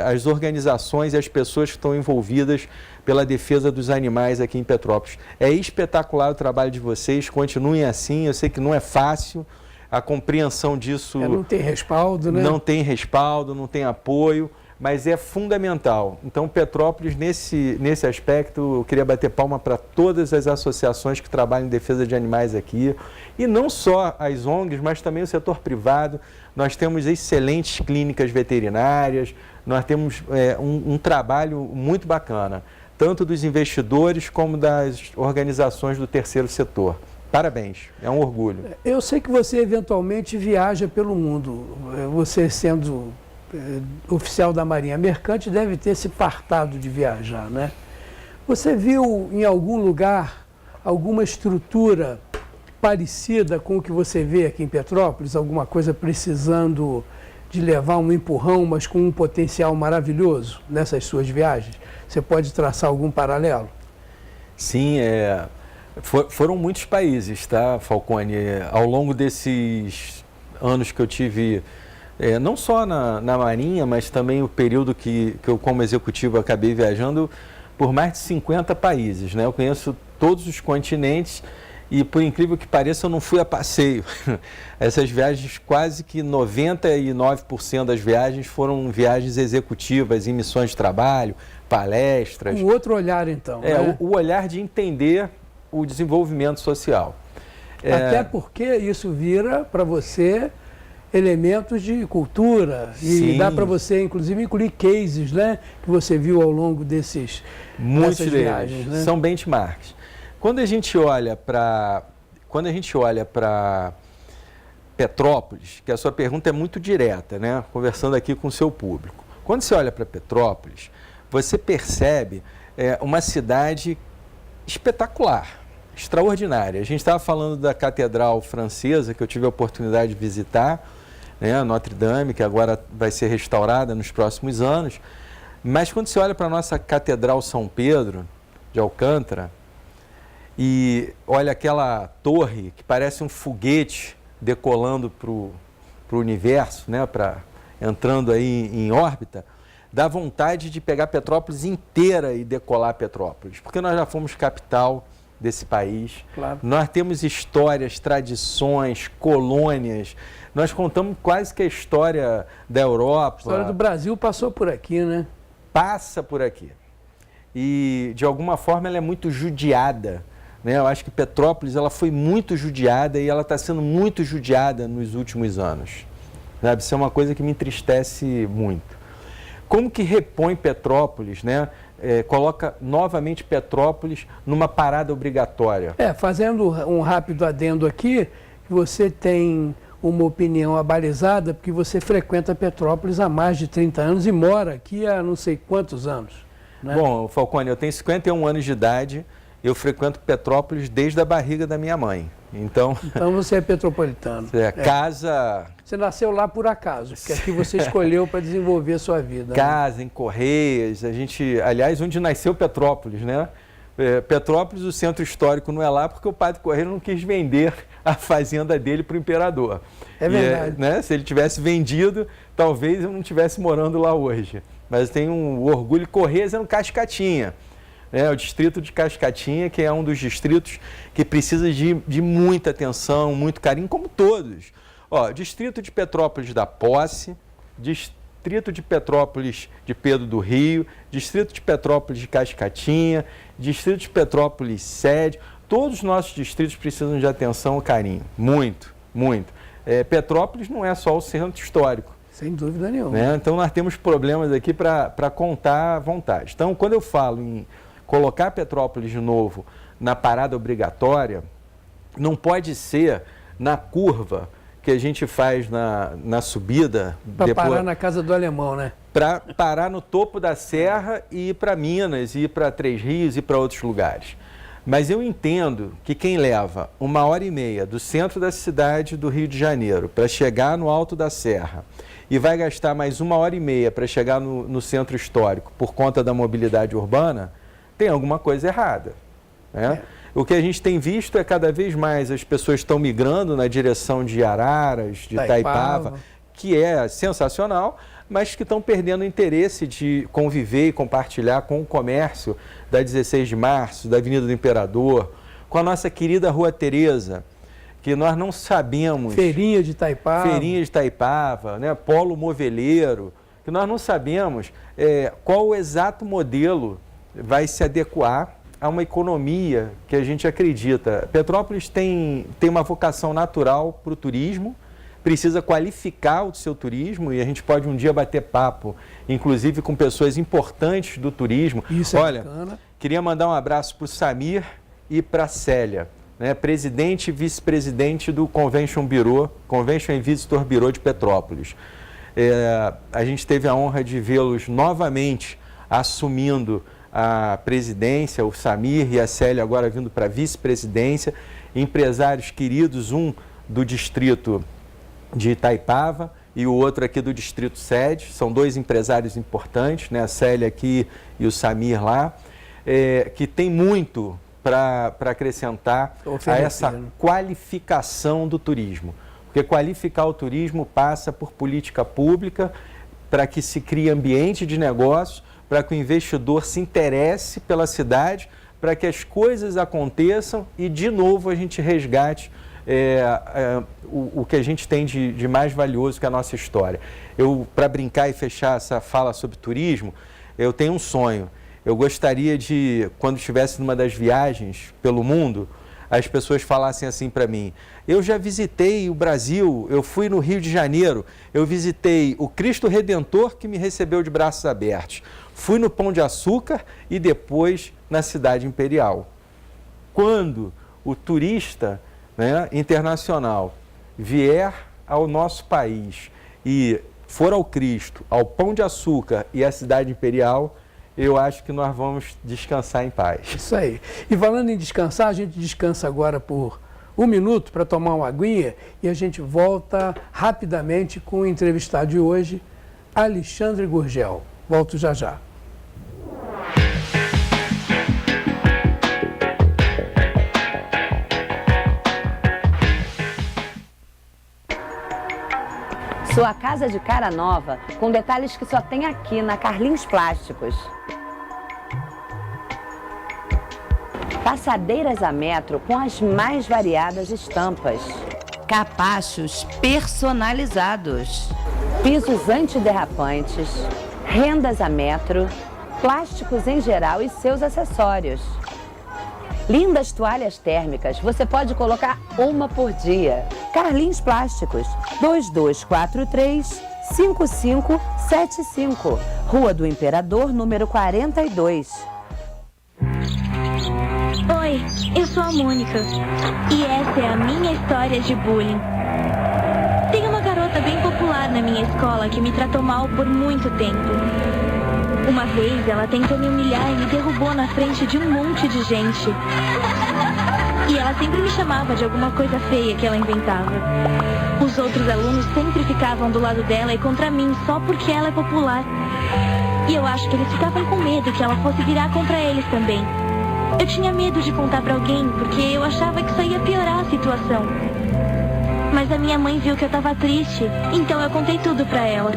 Speaker 3: as organizações e as pessoas que estão envolvidas pela defesa dos animais aqui em Petrópolis. É espetacular o trabalho de vocês, continuem assim, eu sei que não é fácil, a compreensão disso...
Speaker 2: não tem respaldo, né?
Speaker 3: Não tem respaldo, não tem apoio, mas é fundamental. Então, Petrópolis, nesse aspecto, eu queria bater palma para todas as associações que trabalham em defesa de animais aqui, e não só as ONGs, mas também o setor privado. Nós temos excelentes clínicas veterinárias, nós temos um trabalho muito bacana, tanto dos investidores como das organizações do terceiro setor. Parabéns, é um orgulho.
Speaker 2: Eu sei que você eventualmente viaja pelo mundo, você sendo oficial da Marinha Mercante deve ter se fartado de viajar, né? Você viu em algum lugar alguma estrutura parecida com o que você vê aqui em Petrópolis? Alguma coisa precisando de levar um empurrão, mas com um potencial maravilhoso nessas suas viagens? Você pode traçar algum paralelo?
Speaker 3: Sim, foram muitos países, tá, Falcone? Ao longo desses anos que eu tive, não só na Marinha, mas também o período que eu, como executivo, acabei viajando por mais de 50 países, né? Eu conheço todos os continentes e, por incrível que pareça, eu não fui a passeio. Essas viagens, quase que 99% das viagens foram viagens executivas, em missões de trabalho, palestras.
Speaker 2: Um outro olhar, então. Né?
Speaker 3: O olhar de entender o desenvolvimento social.
Speaker 2: Até porque isso vira para você elementos de cultura. E dá para você, inclusive, incluir cases, né, que você viu ao longo dessas viagens. Né?
Speaker 3: São benchmarks. Quando a gente olha para Petrópolis, que a sua pergunta é muito direta, né, conversando aqui com o seu público. Quando você olha para Petrópolis, você percebe uma cidade espetacular, extraordinária. A gente estava falando da Catedral Francesa, que eu tive a oportunidade de visitar, né, a Notre Dame, que agora vai ser restaurada nos próximos anos. Mas quando você olha para a nossa Catedral São Pedro, de Alcântara, e olha aquela torre que parece um foguete decolando para o universo, né, entrando aí em órbita, dá vontade de pegar Petrópolis inteira e decolar Petrópolis, porque nós já fomos capital desse país.
Speaker 2: Claro.
Speaker 3: Nós temos histórias, tradições, colônias. Nós contamos quase que a história da Europa.
Speaker 2: A história do Brasil passou por aqui, né?
Speaker 3: Passa por aqui. E, de alguma forma, ela é muito judiada, né? Eu acho que Petrópolis ela foi muito judiada e ela está sendo muito judiada nos últimos anos. Sabe? Isso é uma coisa que me entristece muito. Como que repõe Petrópolis, né? Coloca novamente Petrópolis numa parada obrigatória?
Speaker 2: Fazendo um rápido adendo aqui, você tem uma opinião abalizada porque você frequenta Petrópolis há mais de 30 anos e mora aqui há não sei quantos anos. Né?
Speaker 3: Bom, Falcone, eu tenho 51 anos de idade, eu frequento Petrópolis desde a barriga da minha mãe. Então
Speaker 2: você é petropolitano.
Speaker 3: Casa...
Speaker 2: Você nasceu lá por acaso, porque aqui você escolheu para desenvolver a sua vida.
Speaker 3: Casa, né? Em Correias, aliás, onde nasceu Petrópolis, né? Petrópolis, o centro histórico não é lá porque o Padre Correia não quis vender a fazenda dele para o imperador.
Speaker 2: É verdade.
Speaker 3: Né, se ele tivesse vendido, talvez eu não estivesse morando lá hoje. Mas eu tenho um orgulho. Correias é no Cascatinha. O distrito de Cascatinha, que é um dos distritos que precisa de muita atenção, muito carinho, como todos. Distrito de Petrópolis da Posse, Distrito de Petrópolis de Pedro do Rio, Distrito de Petrópolis de Cascatinha, Distrito de Petrópolis Sede, todos os nossos distritos precisam de atenção e carinho, muito, muito. Petrópolis não é só o centro histórico.
Speaker 2: Sem dúvida nenhuma.
Speaker 3: Então nós temos problemas aqui para contar à vontade. Então quando eu falo em colocar Petrópolis de novo na parada obrigatória, não pode ser na curva que a gente faz na subida.
Speaker 2: Para parar na casa do alemão, né?
Speaker 3: Para parar no topo da serra e ir para Minas, ir para Três Rios e para outros lugares. Mas eu entendo que quem leva 1h30 do centro da cidade do Rio de Janeiro para chegar no alto da serra e vai gastar mais 1h30 para chegar no centro histórico por conta da mobilidade urbana, tem alguma coisa errada. O que a gente tem visto é cada vez mais as pessoas estão migrando na direção de Araras, de Itaipava, que é sensacional, mas que estão perdendo o interesse de conviver e compartilhar com o comércio da 16 de março, da Avenida do Imperador, com a nossa querida Rua Tereza, que nós não sabemos...
Speaker 2: Feirinha de
Speaker 3: Itaipava, Polo Moveleiro, que nós não sabemos qual o exato modelo vai se adequar a uma economia que a gente acredita. Petrópolis tem uma vocação natural para o turismo, precisa qualificar o seu turismo e a gente pode um dia bater papo, inclusive com pessoas importantes do turismo.
Speaker 2: Isso é bacana.
Speaker 3: Queria mandar um abraço para o Samir e para a Célia, presidente e vice-presidente do Convention and Visitor Bureau de Petrópolis. A gente teve a honra de vê-los novamente assumindo a presidência, o Samir e a Célia agora vindo para a vice-presidência, empresários queridos, um do distrito de Itaipava e o outro aqui do distrito Sede, são dois empresários importantes, a Célia aqui e o Samir lá, que tem muito para acrescentar a essa qualificação do turismo, porque qualificar o turismo passa por política pública para que se crie ambiente de negócio, para que o investidor se interesse pela cidade, para que as coisas aconteçam e, de novo, a gente resgate o que a gente tem de mais valioso, que é a nossa história. Para brincar e fechar essa fala sobre turismo, eu tenho um sonho. Eu gostaria de, quando estivesse numa das viagens pelo mundo, as pessoas falassem assim para mim: eu já visitei o Brasil, eu fui no Rio de Janeiro, eu visitei o Cristo Redentor que me recebeu de braços abertos, fui no Pão de Açúcar e depois na Cidade Imperial. Quando o turista internacional vier ao nosso país e for ao Cristo, ao Pão de Açúcar e à Cidade Imperial, eu acho que nós vamos descansar em paz.
Speaker 2: Isso aí. E falando em descansar, a gente descansa agora por 1 minuto para tomar uma aguinha e a gente volta rapidamente com o entrevistado de hoje, Alexandre Gurgel. Volto já já.
Speaker 4: Sua casa de cara nova, com detalhes que só tem aqui na Carlinhos Plásticos. Passadeiras a metro com as mais variadas estampas.
Speaker 5: Capachos personalizados.
Speaker 4: Pisos antiderrapantes, rendas a metro, plásticos em geral e seus acessórios. Lindas toalhas térmicas, você pode colocar uma por dia. Carlinhos Plásticos, 2243-5575, Rua do Imperador, número 42.
Speaker 6: Oi, eu sou a Mônica e essa é a minha história de bullying. Tem uma garota bem popular na minha escola que me tratou mal por muito tempo. Uma vez ela tentou me humilhar e me derrubou na frente de um monte de gente. E ela sempre me chamava de alguma coisa feia que ela inventava. Os outros alunos sempre ficavam do lado dela e contra mim só porque ela é popular. E eu acho que eles ficavam com medo que ela fosse virar contra eles também. Eu tinha medo de contar pra alguém, porque eu achava que isso ia piorar a situação. Mas a minha mãe viu que eu tava triste, então eu contei tudo pra ela.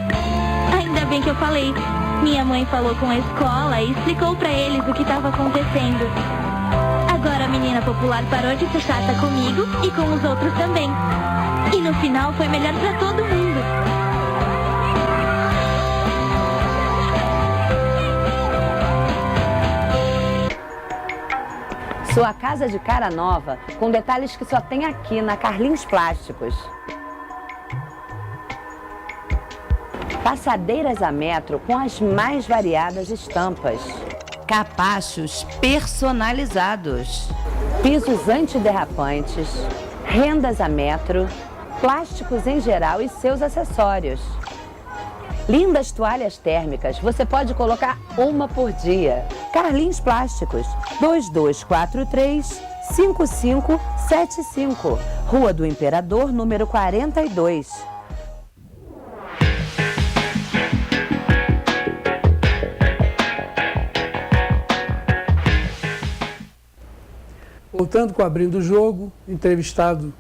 Speaker 6: Ainda bem que eu falei. Minha mãe falou com a escola e explicou pra eles o que estava acontecendo. Agora a menina popular parou de ser chata comigo e com os outros também. E no final foi melhor pra todo mundo.
Speaker 4: Sua casa de cara nova, com detalhes que só tem aqui na Carlinhos Plásticos. Passadeiras a metro com as mais variadas estampas.
Speaker 5: Capachos personalizados.
Speaker 4: Pisos antiderrapantes, rendas a metro, plásticos em geral e seus acessórios. Lindas toalhas térmicas, você pode colocar uma por dia. Carlinhos Plásticos, 2243-5575, Rua do Imperador, número 42.
Speaker 2: Voltando com Abrindo o Jogo, entrevistado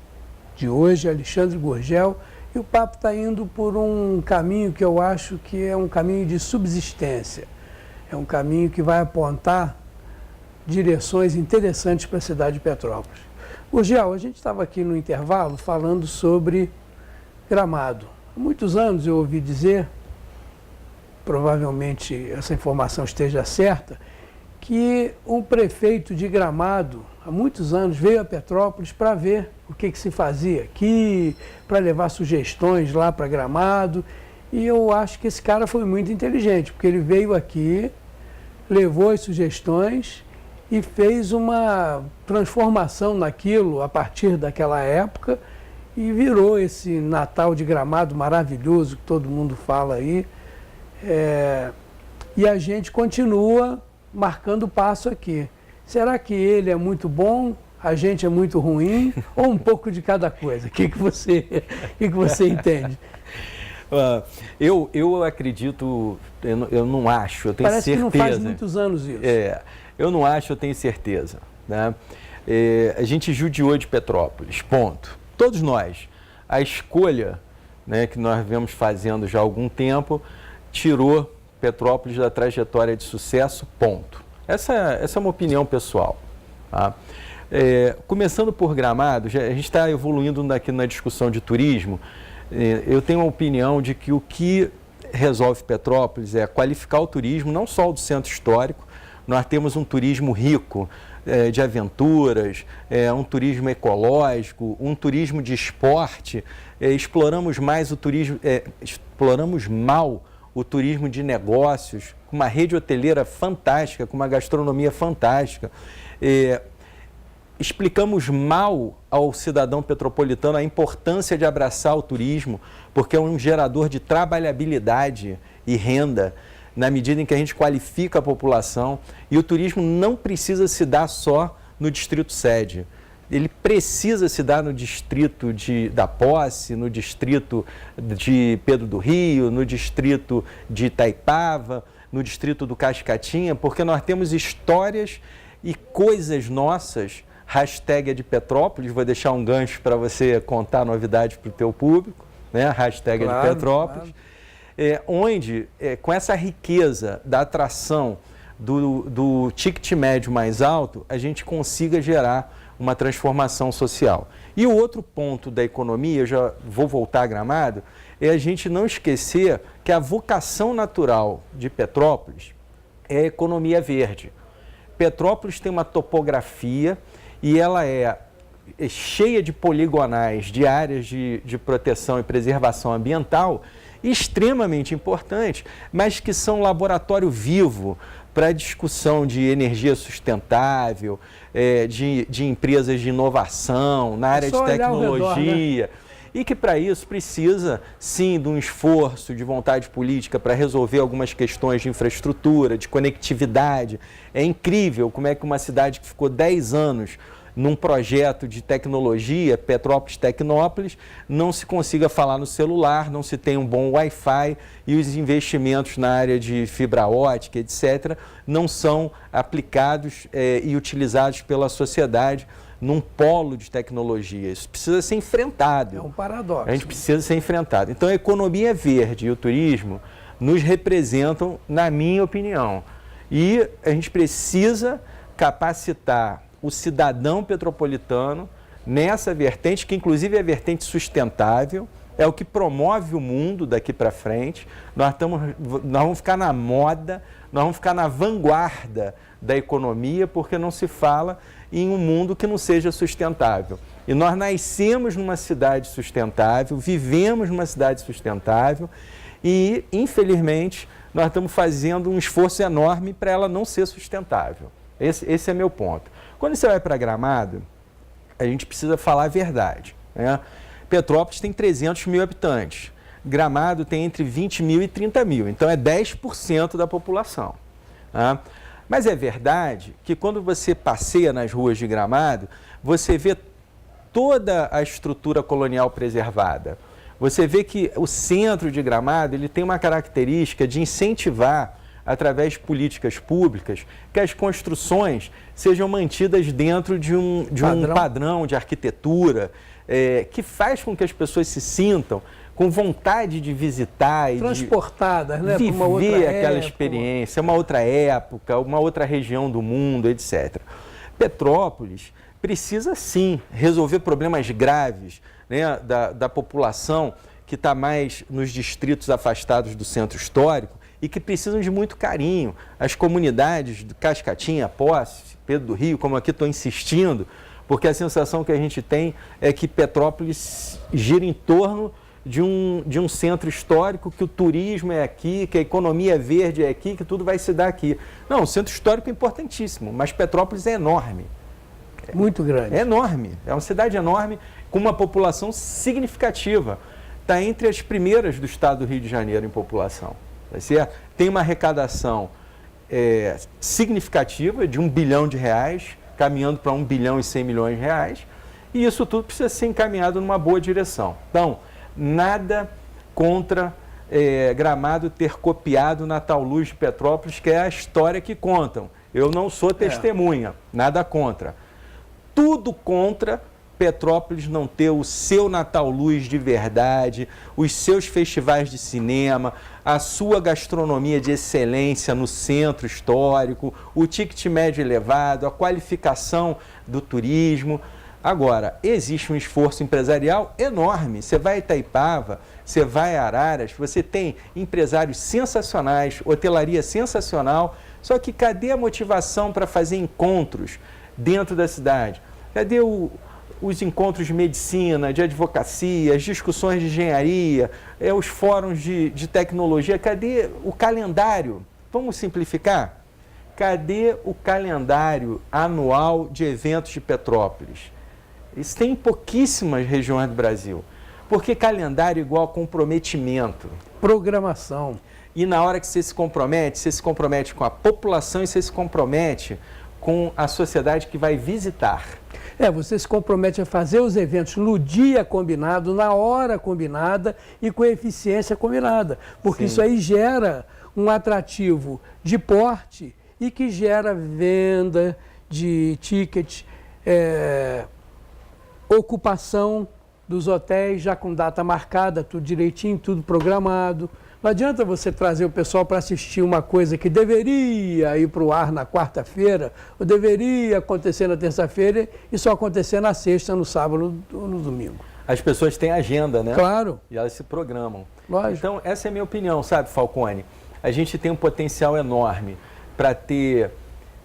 Speaker 2: de hoje, Alexandre Gurgel, e o papo está indo por um caminho que eu acho que é um caminho de subsistência. É um caminho que vai apontar direções interessantes para a cidade de Petrópolis. Gurgel, a gente estava aqui no intervalo falando sobre Gramado. Há muitos anos eu ouvi dizer, provavelmente essa informação esteja certa, que um prefeito de Gramado, há muitos anos, veio a Petrópolis para ver o que se fazia aqui, para levar sugestões lá para Gramado. E eu acho que esse cara foi muito inteligente, porque ele veio aqui, levou as sugestões e fez uma transformação naquilo a partir daquela época e virou esse Natal de Gramado maravilhoso que todo mundo fala aí. E a gente continua marcando passo aqui. Será que ele é muito bom, a gente é muito ruim, ou um pouco de cada coisa? O que você entende?
Speaker 3: Eu acredito, eu não acho, eu tenho
Speaker 2: Parece
Speaker 3: certeza.
Speaker 2: que não faz muitos anos isso.
Speaker 3: Eu não acho, eu tenho certeza. Né? A gente judiou de Petrópolis, ponto. Todos nós. A escolha, né, que nós vemos fazendo já há algum tempo tirou Petrópolis da trajetória de sucesso, ponto. Essa é uma opinião pessoal. Tá? Começando por Gramado, a gente está evoluindo aqui na discussão de turismo. Eu tenho a opinião de que o que resolve Petrópolis é qualificar o turismo, não só o do centro histórico. Nós temos um turismo rico de aventuras, um turismo ecológico, um turismo de esporte. Exploramos mal o turismo de negócios, com uma rede hoteleira fantástica, com uma gastronomia fantástica. Explicamos mal ao cidadão petropolitano a importância de abraçar o turismo, porque é um gerador de trabalhabilidade e renda, na medida em que a gente qualifica a população. E o turismo não precisa se dar só no distrito sede. Ele precisa se dar no distrito da Posse, no distrito de Pedro do Rio, no distrito de Itaipava, no distrito do Cascatinha, porque nós temos histórias e coisas nossas. Hashtag é de Petrópolis, vou deixar um gancho para você contar novidades para o teu público, né? Hashtag é de Petrópolis. Claro. Onde, com essa riqueza da atração do ticket médio mais alto, a gente consiga gerar uma transformação social. E o outro ponto da economia, eu já vou voltar a Gramado, é a gente não esquecer que a vocação natural de Petrópolis é a economia verde. Petrópolis tem uma topografia e ela é cheia de poligonais, de áreas de proteção e preservação ambiental extremamente importantes, mas que são laboratório vivo para a discussão de energia sustentável, de empresas de inovação, na área de tecnologia, redor, né? E que para isso precisa, sim, de um esforço, de vontade política para resolver algumas questões de infraestrutura, de conectividade. É incrível como é que uma cidade que ficou 10 anos num projeto de tecnologia, Petrópolis Tecnópolis, não se consiga falar no celular, não se tenha um bom Wi-Fi e os investimentos na área de fibra ótica, etc., não são aplicados e utilizados pela sociedade num polo de tecnologia. Isso precisa ser enfrentado.
Speaker 2: É um paradoxo.
Speaker 3: A gente precisa ser enfrentado. Então, a economia verde e o turismo nos representam, na minha opinião. E a gente precisa capacitar o cidadão petropolitano nessa vertente, que inclusive é a vertente sustentável, é o que promove o mundo daqui para frente. Nós vamos ficar na moda, nós vamos ficar na vanguarda da economia, porque não se fala em um mundo que não seja sustentável. E nós nascemos numa cidade sustentável, vivemos numa cidade sustentável e, infelizmente, nós estamos fazendo um esforço enorme para ela não ser sustentável. Esse é meu ponto. Quando você vai para Gramado, a gente precisa falar a verdade, né? Petrópolis tem 300 mil habitantes, Gramado tem entre 20 mil e 30 mil, então é 10% da população. Tá? Mas é verdade que quando você passeia nas ruas de Gramado, você vê toda a estrutura colonial preservada. Você vê que o centro de Gramado ele tem uma característica de incentivar, através de políticas públicas, que as construções sejam mantidas dentro de um padrão de arquitetura, que faz com que as pessoas se sintam com vontade de visitar e
Speaker 2: transportadas,
Speaker 3: de
Speaker 2: né,
Speaker 3: viver
Speaker 2: uma outra
Speaker 3: aquela
Speaker 2: época.
Speaker 3: experiência, uma outra época, uma outra região do mundo, etc. Petrópolis precisa, sim, resolver problemas graves, né, da população que está mais nos distritos afastados do centro histórico e que precisam de muito carinho. As comunidades de Cascatinha, Poços, Pedro do Rio, como aqui estou insistindo, porque a sensação que a gente tem é que Petrópolis gira em torno de um centro histórico, que o turismo é aqui, que a economia verde é aqui, que tudo vai se dar aqui. Não, o centro histórico é importantíssimo, mas Petrópolis é enorme.
Speaker 2: Muito grande.
Speaker 3: É enorme, é uma cidade enorme, com uma população significativa. Está entre as primeiras do estado do Rio de Janeiro em população. Tá certo? Tem uma arrecadação significativa de R$1 bilhão, caminhando para 1 bilhão e 100 milhões de reais, e isso tudo precisa ser encaminhado numa boa direção. Então, nada contra Gramado ter copiado Natal Luz de Petrópolis, que é a história que contam. Eu não sou testemunha, nada contra. Tudo contra Petrópolis não ter o seu Natal Luz de verdade, os seus festivais de cinema, a sua gastronomia de excelência no centro histórico, o ticket médio elevado, a qualificação do turismo. Agora, existe um esforço empresarial enorme. Você vai a Itaipava, você vai a Araras, você tem empresários sensacionais, hotelaria sensacional, só que cadê a motivação para fazer encontros dentro da cidade? Cadê os encontros de medicina, de advocacia, as discussões de engenharia, os fóruns de tecnologia? Cadê o calendário? Vamos simplificar? Cadê o calendário anual de eventos de Petrópolis? Isso tem em pouquíssimas regiões do Brasil. Porque calendário é igual a comprometimento.
Speaker 2: Programação.
Speaker 3: E na hora que você se compromete com a população e você se compromete com a sociedade que vai visitar.
Speaker 2: Você se compromete a fazer os eventos no dia combinado, na hora combinada e com eficiência combinada. Porque
Speaker 3: Sim.
Speaker 2: isso aí gera um atrativo de porte e que gera venda de tickets, ocupação dos hotéis já com data marcada, tudo direitinho, tudo programado. Não adianta você trazer o pessoal para assistir uma coisa que deveria ir para o ar na quarta-feira, ou deveria acontecer na terça-feira e só acontecer na sexta, no sábado ou no domingo.
Speaker 3: As pessoas têm agenda, né?
Speaker 2: Claro.
Speaker 3: E elas se programam.
Speaker 2: Lógico.
Speaker 3: Então, essa é a minha opinião, sabe, Falcone? A gente tem um potencial enorme para ter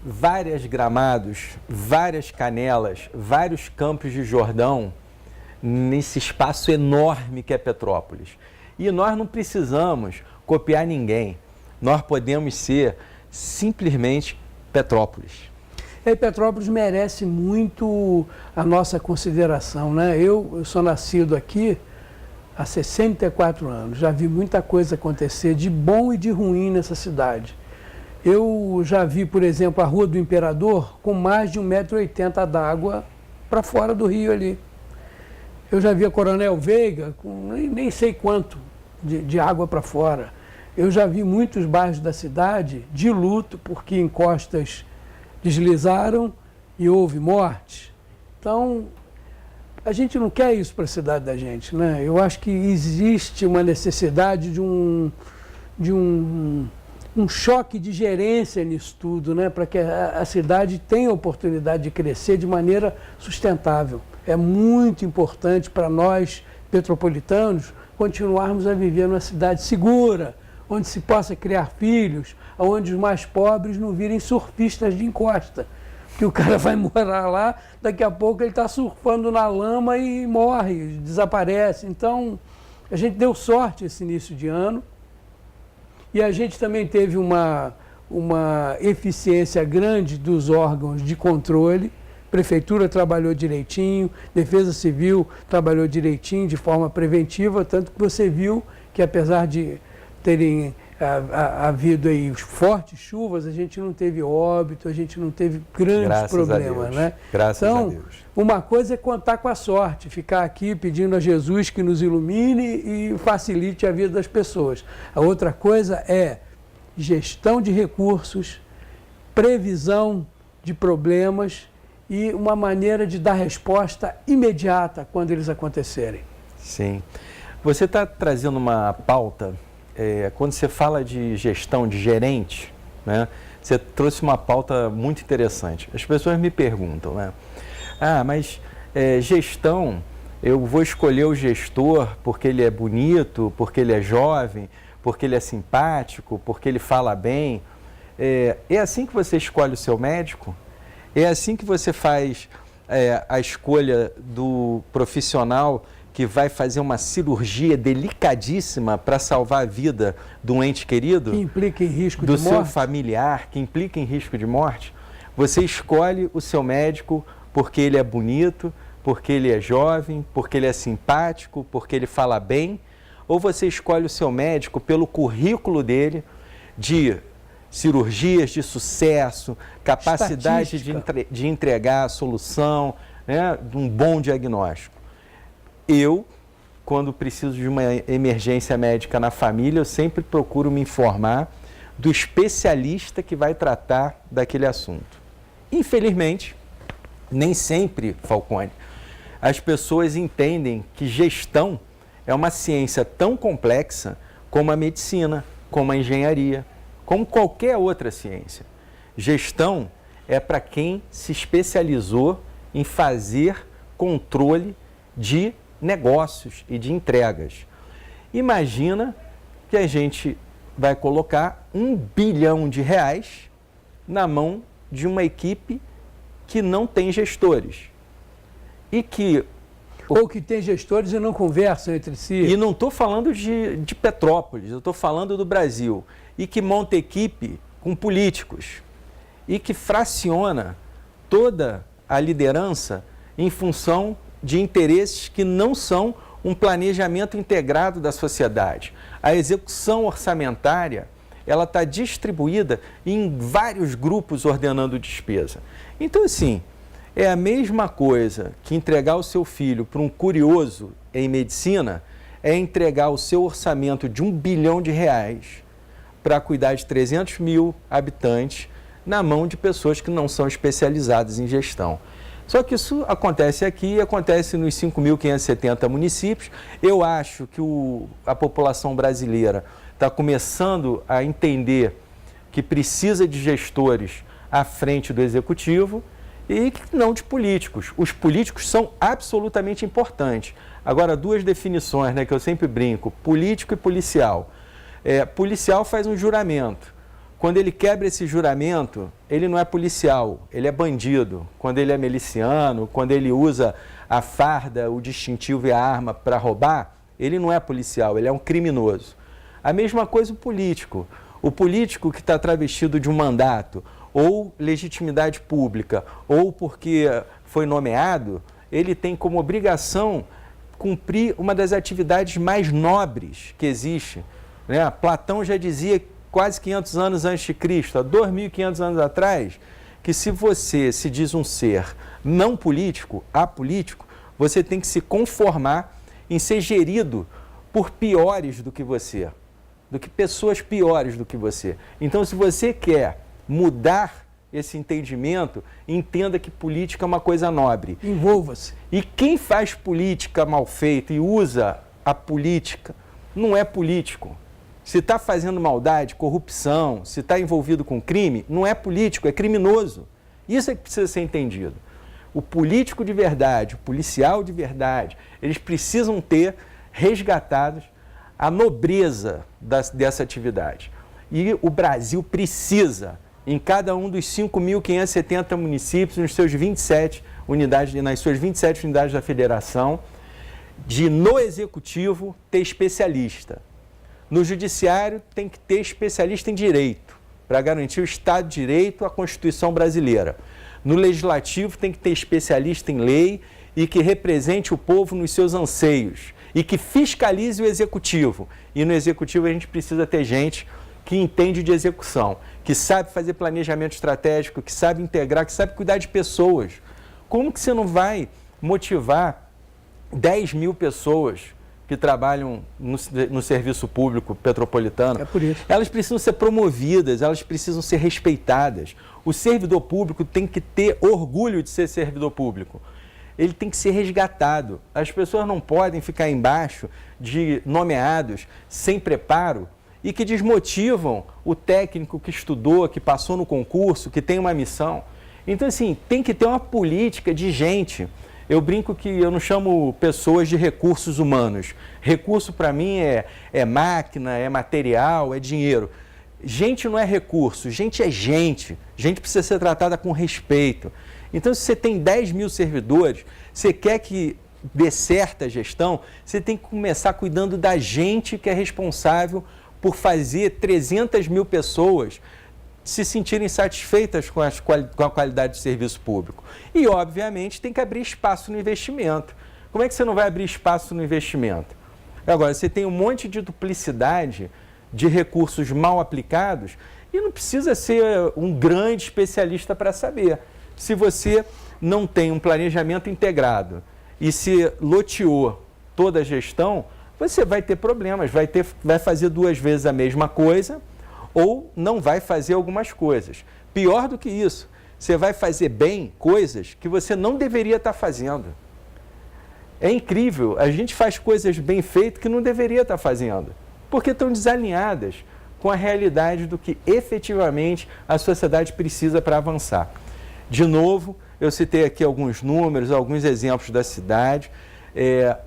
Speaker 3: várias Gramados, várias Canelas, vários Campos de Jordão nesse espaço enorme que é Petrópolis. E nós não precisamos copiar ninguém. Nós podemos ser simplesmente Petrópolis.
Speaker 2: E Petrópolis merece muito a nossa consideração, né? Eu sou nascido aqui há 64 anos, já vi muita coisa acontecer de bom e de ruim nessa cidade. Eu já vi, por exemplo, a Rua do Imperador com mais de 1,80 m d'água para fora do rio ali. Eu já vi a Coronel Veiga com nem sei quanto de água para fora. Eu já vi muitos bairros da cidade de luto porque encostas deslizaram e houve mortes. Então, a gente não quer isso para a cidade da gente, né? Eu acho que existe uma necessidade de um choque de gerência nisso tudo, né? Para que a cidade tenha a oportunidade de crescer de maneira sustentável. É muito importante para nós, petropolitanos, continuarmos a viver numa cidade segura, onde se possa criar filhos, onde os mais pobres não virem surfistas de encosta. Que o cara vai morar lá, daqui a pouco ele está surfando na lama e morre, desaparece. Então, a gente deu sorte esse início de ano e a gente também teve uma eficiência grande dos órgãos de controle. Prefeitura trabalhou direitinho, Defesa Civil trabalhou direitinho, de forma preventiva, tanto que você viu que apesar de terem havido aí fortes chuvas, a gente não teve óbito, a gente não teve grandes problemas, né?
Speaker 3: Graças a Deus.
Speaker 2: Uma coisa é contar com a sorte, ficar aqui pedindo a Jesus que nos ilumine e facilite a vida das pessoas. A outra coisa é gestão de recursos, previsão de problemas e uma maneira de dar resposta imediata quando eles acontecerem.
Speaker 3: Sim. Você está trazendo uma pauta, quando você fala de gestão, de gerente, né, você trouxe uma pauta muito interessante. As pessoas me perguntam, né? Mas gestão, eu vou escolher o gestor porque ele é bonito, porque ele é jovem, porque ele é simpático, porque ele fala bem. É assim que você escolhe o seu médico? É assim que você faz a escolha do profissional que vai fazer uma cirurgia delicadíssima para salvar a vida de um ente querido?
Speaker 2: Que implica em risco de morte?
Speaker 3: Do seu familiar, que implica em risco de morte? Você escolhe o seu médico porque ele é bonito, porque ele é jovem, porque ele é simpático, porque ele fala bem? Ou você escolhe o seu médico pelo currículo dele de cirurgias de sucesso, capacidade de entregar a solução, né, de um bom diagnóstico? Eu, quando preciso de uma emergência médica na família, eu sempre procuro me informar do especialista que vai tratar daquele assunto. Infelizmente, nem sempre, Falcone, as pessoas entendem que gestão é uma ciência tão complexa como a medicina, como a engenharia, como qualquer outra ciência. Gestão é para quem se especializou em fazer controle de negócios e de entregas. Imagina que a gente vai colocar R$1 bilhão na mão de uma equipe que não tem gestores.
Speaker 2: Ou que tem gestores e não conversam entre si.
Speaker 3: E não estou falando de Petrópolis, eu estou falando do Brasil. E que monta equipe com políticos. E que fraciona toda a liderança em função de interesses que não são um planejamento integrado da sociedade. A execução orçamentária, ela está distribuída em vários grupos ordenando despesa. Então, assim, é a mesma coisa que entregar o seu filho para um curioso em medicina, é entregar o seu orçamento de R$1 bilhão para cuidar de 300 mil habitantes na mão de pessoas que não são especializadas em gestão. Só que isso acontece aqui, acontece nos 5.570 municípios. Eu acho que a população brasileira está começando a entender que precisa de gestores à frente do executivo e não de políticos. Os políticos são absolutamente importantes. Agora, duas definições, né, que eu sempre brinco, político e policial. Policial faz um juramento. Quando ele quebra esse juramento, ele não é policial, ele é bandido. Quando ele é miliciano, quando ele usa a farda, o distintivo e a arma para roubar, ele não é policial, ele é um criminoso. A mesma coisa o político. O político que está travestido de um mandato, ou legitimidade pública, ou porque foi nomeado, ele tem como obrigação cumprir uma das atividades mais nobres que existe, né? Platão já dizia quase 500 anos antes de Cristo, há 2.500 anos atrás, que se você se diz um ser não político, apolítico, você tem que se conformar em ser gerido por piores do que você, do que pessoas piores do que você. Então, se você quer mudar esse entendimento, entenda que política é uma coisa nobre.
Speaker 2: Envolva-se.
Speaker 3: E quem faz política mal feita e usa a política não é político. Se está fazendo maldade, corrupção, se está envolvido com crime, não é político, é criminoso. Isso é que precisa ser entendido. O político de verdade, o policial de verdade, eles precisam ter resgatados a nobreza dessa atividade. E o Brasil precisa, em cada um dos 5.570 municípios, nas suas 27 unidades da federação, no executivo ter especialista. No judiciário tem que ter especialista em direito, para garantir o Estado de Direito, a Constituição brasileira. No legislativo tem que ter especialista em lei e que represente o povo nos seus anseios e que fiscalize o executivo. E no executivo a gente precisa ter gente que entende de execução, que sabe fazer planejamento estratégico, que sabe integrar, que sabe cuidar de pessoas. Como que você não vai motivar 10 mil pessoas que trabalham no serviço público petropolitano?
Speaker 2: É por isso.
Speaker 3: Elas precisam ser promovidas, elas precisam ser respeitadas. O servidor público tem que ter orgulho de ser servidor público. Ele tem que ser resgatado. As pessoas não podem ficar embaixo de nomeados sem preparo e que desmotivam o técnico que estudou, que passou no concurso, que tem uma missão. Então, assim, tem que ter uma política de gente. Eu brinco que eu não chamo pessoas de recursos humanos. Recurso, para mim, é máquina, é material, é dinheiro. Gente não é recurso, gente é gente. Gente precisa ser tratada com respeito. Então, se você tem 10 mil servidores, você quer que dê certa gestão, você tem que começar cuidando da gente que é responsável por fazer 300 mil pessoas se sentirem satisfeitas com a qualidade de serviço público. E, obviamente, tem que abrir espaço no investimento. Como é que você não vai abrir espaço no investimento? Agora, você tem um monte de duplicidade de recursos mal aplicados e não precisa ser um grande especialista para saber. Se você não tem um planejamento integrado e se loteou toda a gestão, você vai ter problemas, vai fazer 2 vezes a mesma coisa ou não vai fazer algumas coisas. Pior do que isso, você vai fazer bem coisas que você não deveria estar fazendo. É incrível, a gente faz coisas bem feitas que não deveria estar fazendo, porque estão desalinhadas com a realidade do que efetivamente a sociedade precisa para avançar. De novo, eu citei aqui alguns números, alguns exemplos da cidade,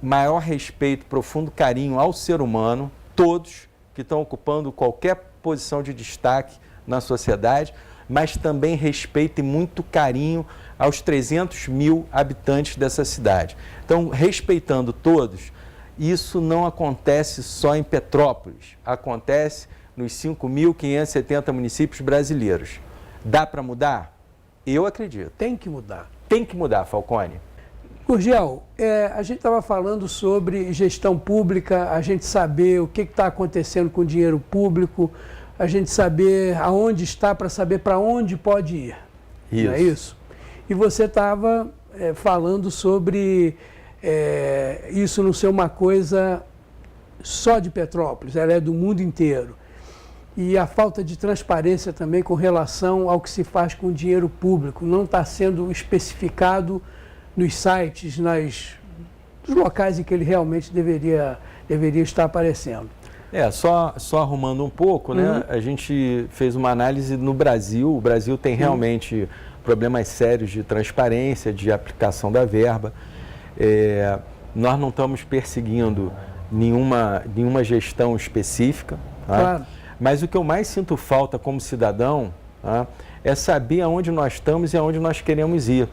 Speaker 3: maior respeito, profundo carinho ao ser humano, todos que estão ocupando qualquer posição de destaque na sociedade, mas também respeito e muito carinho aos 300 mil habitantes dessa cidade. Então, respeitando todos, isso não acontece só em Petrópolis, acontece nos 5.570 municípios brasileiros. Dá para mudar? Eu acredito.
Speaker 2: Tem que mudar.
Speaker 3: Tem que mudar, Falcone.
Speaker 2: Gurgel, a gente estava falando sobre gestão pública, a gente saber o que está acontecendo com o dinheiro público, a gente saber aonde está para saber para onde pode ir.
Speaker 3: Isso.
Speaker 2: Não é isso? E você estava falando sobre isso não ser uma coisa só de Petrópolis, ela é do mundo inteiro. E a falta de transparência também com relação ao que se faz com o dinheiro público, não está sendo especificado nos sites, nos locais em que ele realmente deveria estar aparecendo.
Speaker 3: Só arrumando um pouco, né? A gente fez uma análise no Brasil. O Brasil tem realmente problemas sérios de transparência, de aplicação da verba. Nós não estamos perseguindo nenhuma gestão específica. Tá?
Speaker 2: Claro.
Speaker 3: Mas o que eu mais sinto falta como cidadão, tá, é saber aonde nós estamos e aonde nós queremos ir.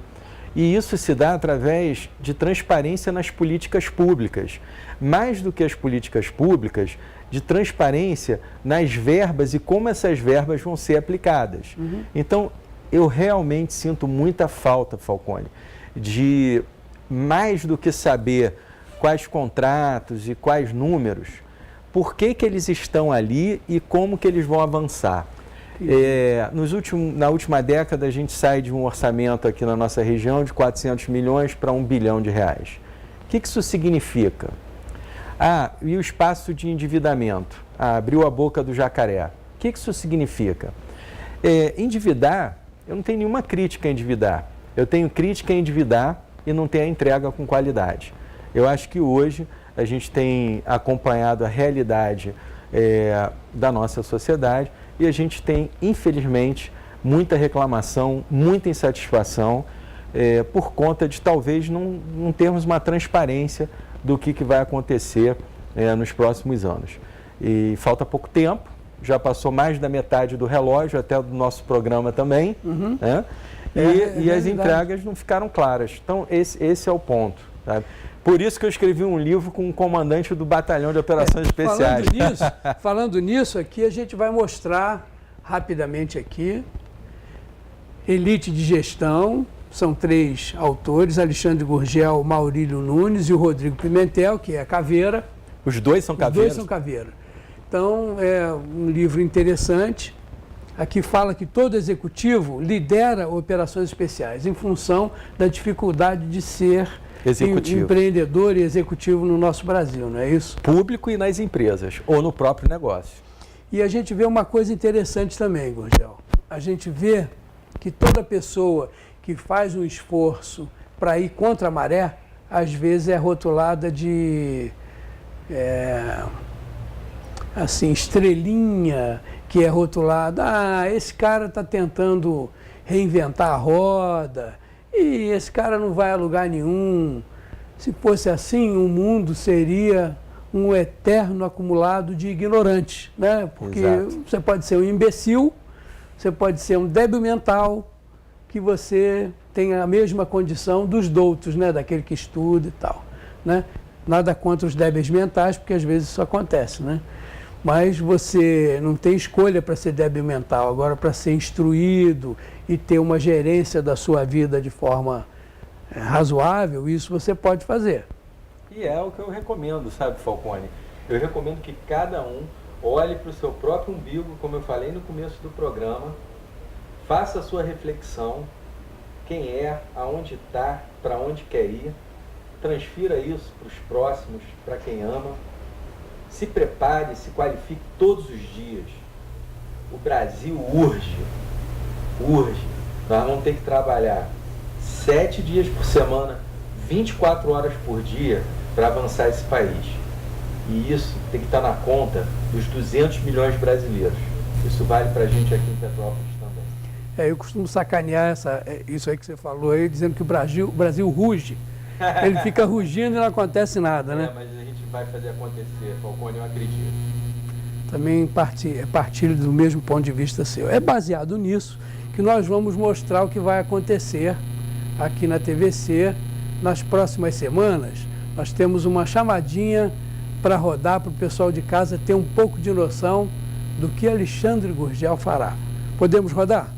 Speaker 3: E isso se dá através de transparência nas políticas públicas. Mais do que as políticas públicas, de transparência nas verbas e como essas verbas vão ser aplicadas. Então, eu realmente sinto muita falta, Falcone, de mais do que saber quais contratos e quais números, por que eles estão ali e como que eles vão avançar. Na última década, a gente sai de um orçamento aqui na nossa região de 400 milhões para R$1 bilhão. O que isso significa? E o espaço de endividamento? Abriu a boca do jacaré. O que isso significa? Endividar, eu não tenho nenhuma crítica a endividar. Eu tenho crítica a endividar e não ter a entrega com qualidade. Eu acho que hoje a gente tem acompanhado a realidade da nossa sociedade e a gente tem, infelizmente, muita reclamação, muita insatisfação por conta de talvez não termos uma transparência do que vai acontecer nos próximos anos. E falta pouco tempo, já passou mais da metade do relógio, até do nosso programa também, né? E as entregas não ficaram claras. Então, esse é o ponto, sabe? Por isso que eu escrevi um livro com o comandante do Batalhão de Operações Especiais.
Speaker 2: Falando nisso, aqui a gente vai mostrar rapidamente aqui, Elite de Gestão, são 3 autores, Alexandre Gurgel, Maurílio Nunes e o Rodrigo Pimentel, que é Caveira.
Speaker 3: Os dois são Caveiras?
Speaker 2: Os dois são Caveira. Então, é um livro interessante. Aqui fala que todo executivo lidera operações especiais em função da dificuldade de ser empreendedor e executivo no nosso Brasil, não é isso?
Speaker 3: Público e nas empresas, ou no próprio negócio.
Speaker 2: E a gente vê uma coisa interessante também, Gurgel. A gente vê que toda pessoa que faz um esforço para ir contra a maré, às vezes é rotulada de estrelinha, que é rotulada, esse cara está tentando reinventar a roda, e esse cara não vai a lugar nenhum. Se fosse assim, o mundo seria um eterno acumulado de ignorantes, né? Porque você pode ser um imbecil, você pode ser um débil mental, que você tem a mesma condição dos doutos, né? Daquele que estuda e tal, né? Nada contra os débeis mentais, porque às vezes isso acontece, né? Mas você não tem escolha para ser débil mental. Agora, para ser instruído e ter uma gerência da sua vida de forma razoável, isso você pode fazer.
Speaker 3: E é o que eu recomendo, sabe, Falcone? Eu recomendo que cada um olhe para o seu próprio umbigo, como eu falei no começo do programa, faça a sua reflexão, quem é, aonde está, para onde quer ir, transfira isso para os próximos, para quem ama. Se prepare, se qualifique todos os dias. O Brasil urge. Nós vamos ter que trabalhar 7 dias por semana, 24 horas por dia para avançar esse país. E isso tem que estar na conta dos 200 milhões de brasileiros. Isso vale para a gente aqui em Petrópolis também.
Speaker 2: Eu costumo sacanear isso aí que você falou aí, dizendo que o Brasil ruge. Ele fica rugindo e não acontece nada, né?
Speaker 3: Mas a gente vai fazer acontecer, Falcone, eu acredito.
Speaker 2: Também partilho do mesmo ponto de vista seu. É baseado nisso que nós vamos mostrar o que vai acontecer aqui na TVC nas próximas semanas. Nós temos uma chamadinha para rodar para o pessoal de casa ter um pouco de noção do que Alexandre Gurgel fará. Podemos rodar?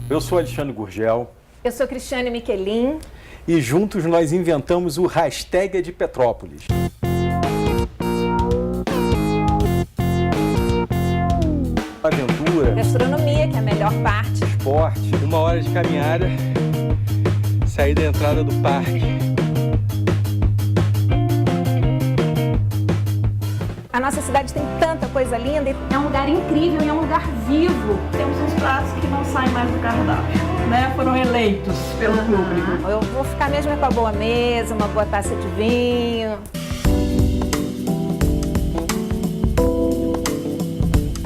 Speaker 3: Eu sou Alexandre Gurgel.
Speaker 7: Eu sou Cristiane Miquelin.
Speaker 3: E juntos nós inventamos o Hashtag de Petrópolis. Aventura.
Speaker 7: Gastronomia, que é a melhor parte.
Speaker 3: Esporte. 1 hora de caminhada. Sair da entrada do parque.
Speaker 7: A nossa cidade tem tanta coisa linda.
Speaker 8: É um lugar incrível e é um lugar vivo. Temos uns pratos que não saem mais do cardápio, né? Foram eleitos pelo público.
Speaker 7: Eu vou ficar mesmo com a boa mesa, uma boa taça de vinho.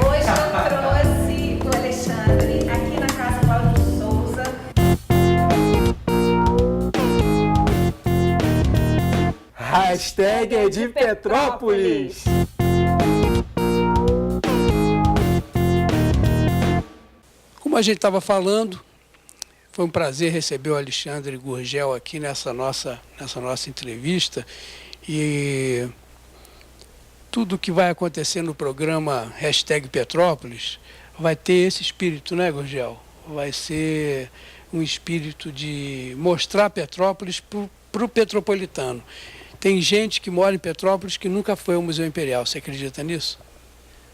Speaker 7: Hoje eu trouxe o Alexandre aqui na Casa Paulo de Souza.
Speaker 3: Hashtag de Petrópolis.
Speaker 2: Como a gente estava falando, foi um prazer receber o Alexandre Gurgel aqui nessa nossa entrevista. E tudo que vai acontecer no programa Hashtag Petrópolis vai ter esse espírito, né, Gurgel? Vai ser um espírito de mostrar Petrópolis para o petropolitano. Tem gente que mora em Petrópolis que nunca foi ao Museu Imperial. Você acredita nisso?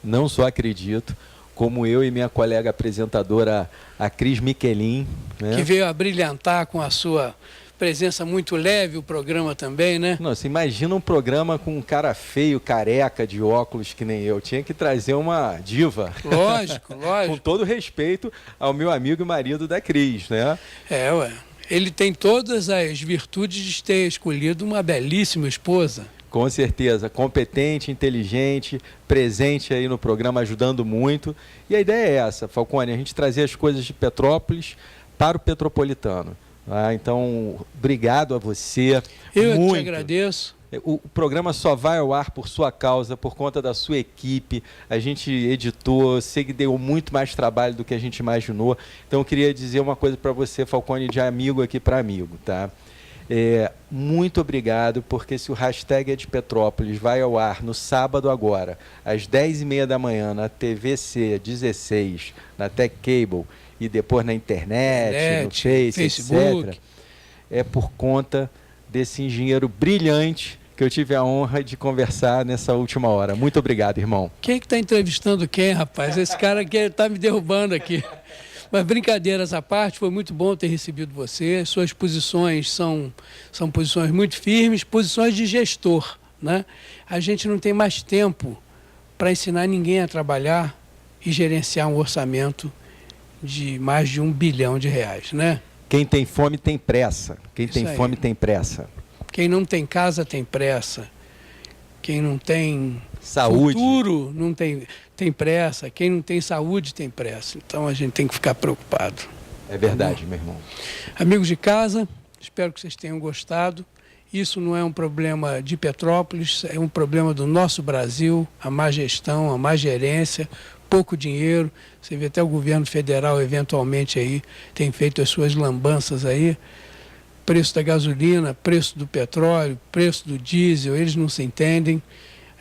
Speaker 3: Não só acredito, como eu e minha colega apresentadora, a Cris Michelin, né?
Speaker 2: Que veio a brilhantar com a sua presença muito leve, o programa também, né?
Speaker 3: Não, você imagina um programa com um cara feio, careca, de óculos que nem eu. Tinha que trazer uma diva.
Speaker 2: Lógico,
Speaker 3: Com
Speaker 2: lógico.
Speaker 3: todo respeito ao meu amigo e marido da Cris, né?
Speaker 2: Ué. Ele tem todas as virtudes de ter escolhido uma belíssima esposa.
Speaker 3: Com certeza, competente, inteligente, presente aí no programa, ajudando muito. E a ideia é essa, Falcone, a gente trazer as coisas de Petrópolis para o petropolitano. Então, obrigado a você.
Speaker 2: Eu
Speaker 3: muito.
Speaker 2: te agradeço.
Speaker 3: O programa só vai ao ar por sua causa, por conta da sua equipe. A gente editou, sei que deu muito mais trabalho do que a gente imaginou. Então, eu queria dizer uma coisa para você, Falcone, de amigo aqui para amigo, tá? Muito obrigado, porque se o hashtag é de Petrópolis vai ao ar no sábado agora, às 10h30 da manhã, na TVC 16, na Tech Cable, e depois na internet, no
Speaker 2: Facebook,
Speaker 3: etc., é por conta desse engenheiro brilhante que eu tive a honra de conversar nessa última hora. Muito obrigado, irmão.
Speaker 2: Quem é que está entrevistando quem, rapaz? Esse cara que está me derrubando aqui. Mas brincadeiras à parte, foi muito bom ter recebido você. Suas posições são posições muito firmes, posições de gestor, né? A gente não tem mais tempo para ensinar ninguém a trabalhar e gerenciar um orçamento de mais de R$1 bilhão, né?
Speaker 3: Quem tem fome tem pressa. Quem
Speaker 2: Isso
Speaker 3: tem
Speaker 2: aí.
Speaker 3: fome tem pressa.
Speaker 2: Quem não tem casa tem pressa. Quem não tem
Speaker 3: Saúde.
Speaker 2: futuro não tem pressa. Quem não tem saúde tem pressa. Então a gente tem que ficar preocupado.
Speaker 3: É verdade, meu irmão.
Speaker 2: Amigos de casa, espero que vocês tenham gostado. Isso não é um problema de Petrópolis, é um problema do nosso Brasil, a má gestão, a má gerência, pouco dinheiro. Você vê até o governo federal, eventualmente, aí tem feito as suas lambanças aí. Preço da gasolina, preço do petróleo, preço do diesel, eles não se entendem.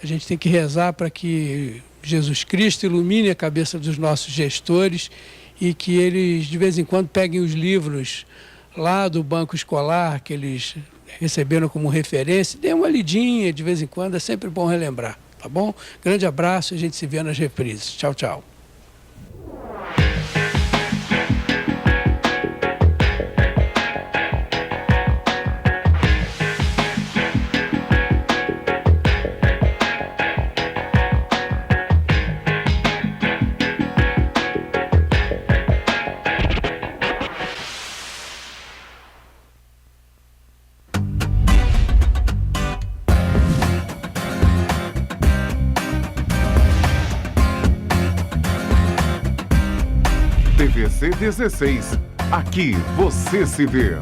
Speaker 2: A gente tem que rezar para que Jesus Cristo ilumine a cabeça dos nossos gestores e que eles, de vez em quando, peguem os livros lá do banco escolar, que eles receberam como referência, dê uma lidinha de vez em quando, é sempre bom relembrar, tá bom? Grande abraço e a gente se vê nas reprises. Tchau, tchau.
Speaker 1: TVC 16. Aqui você se vê.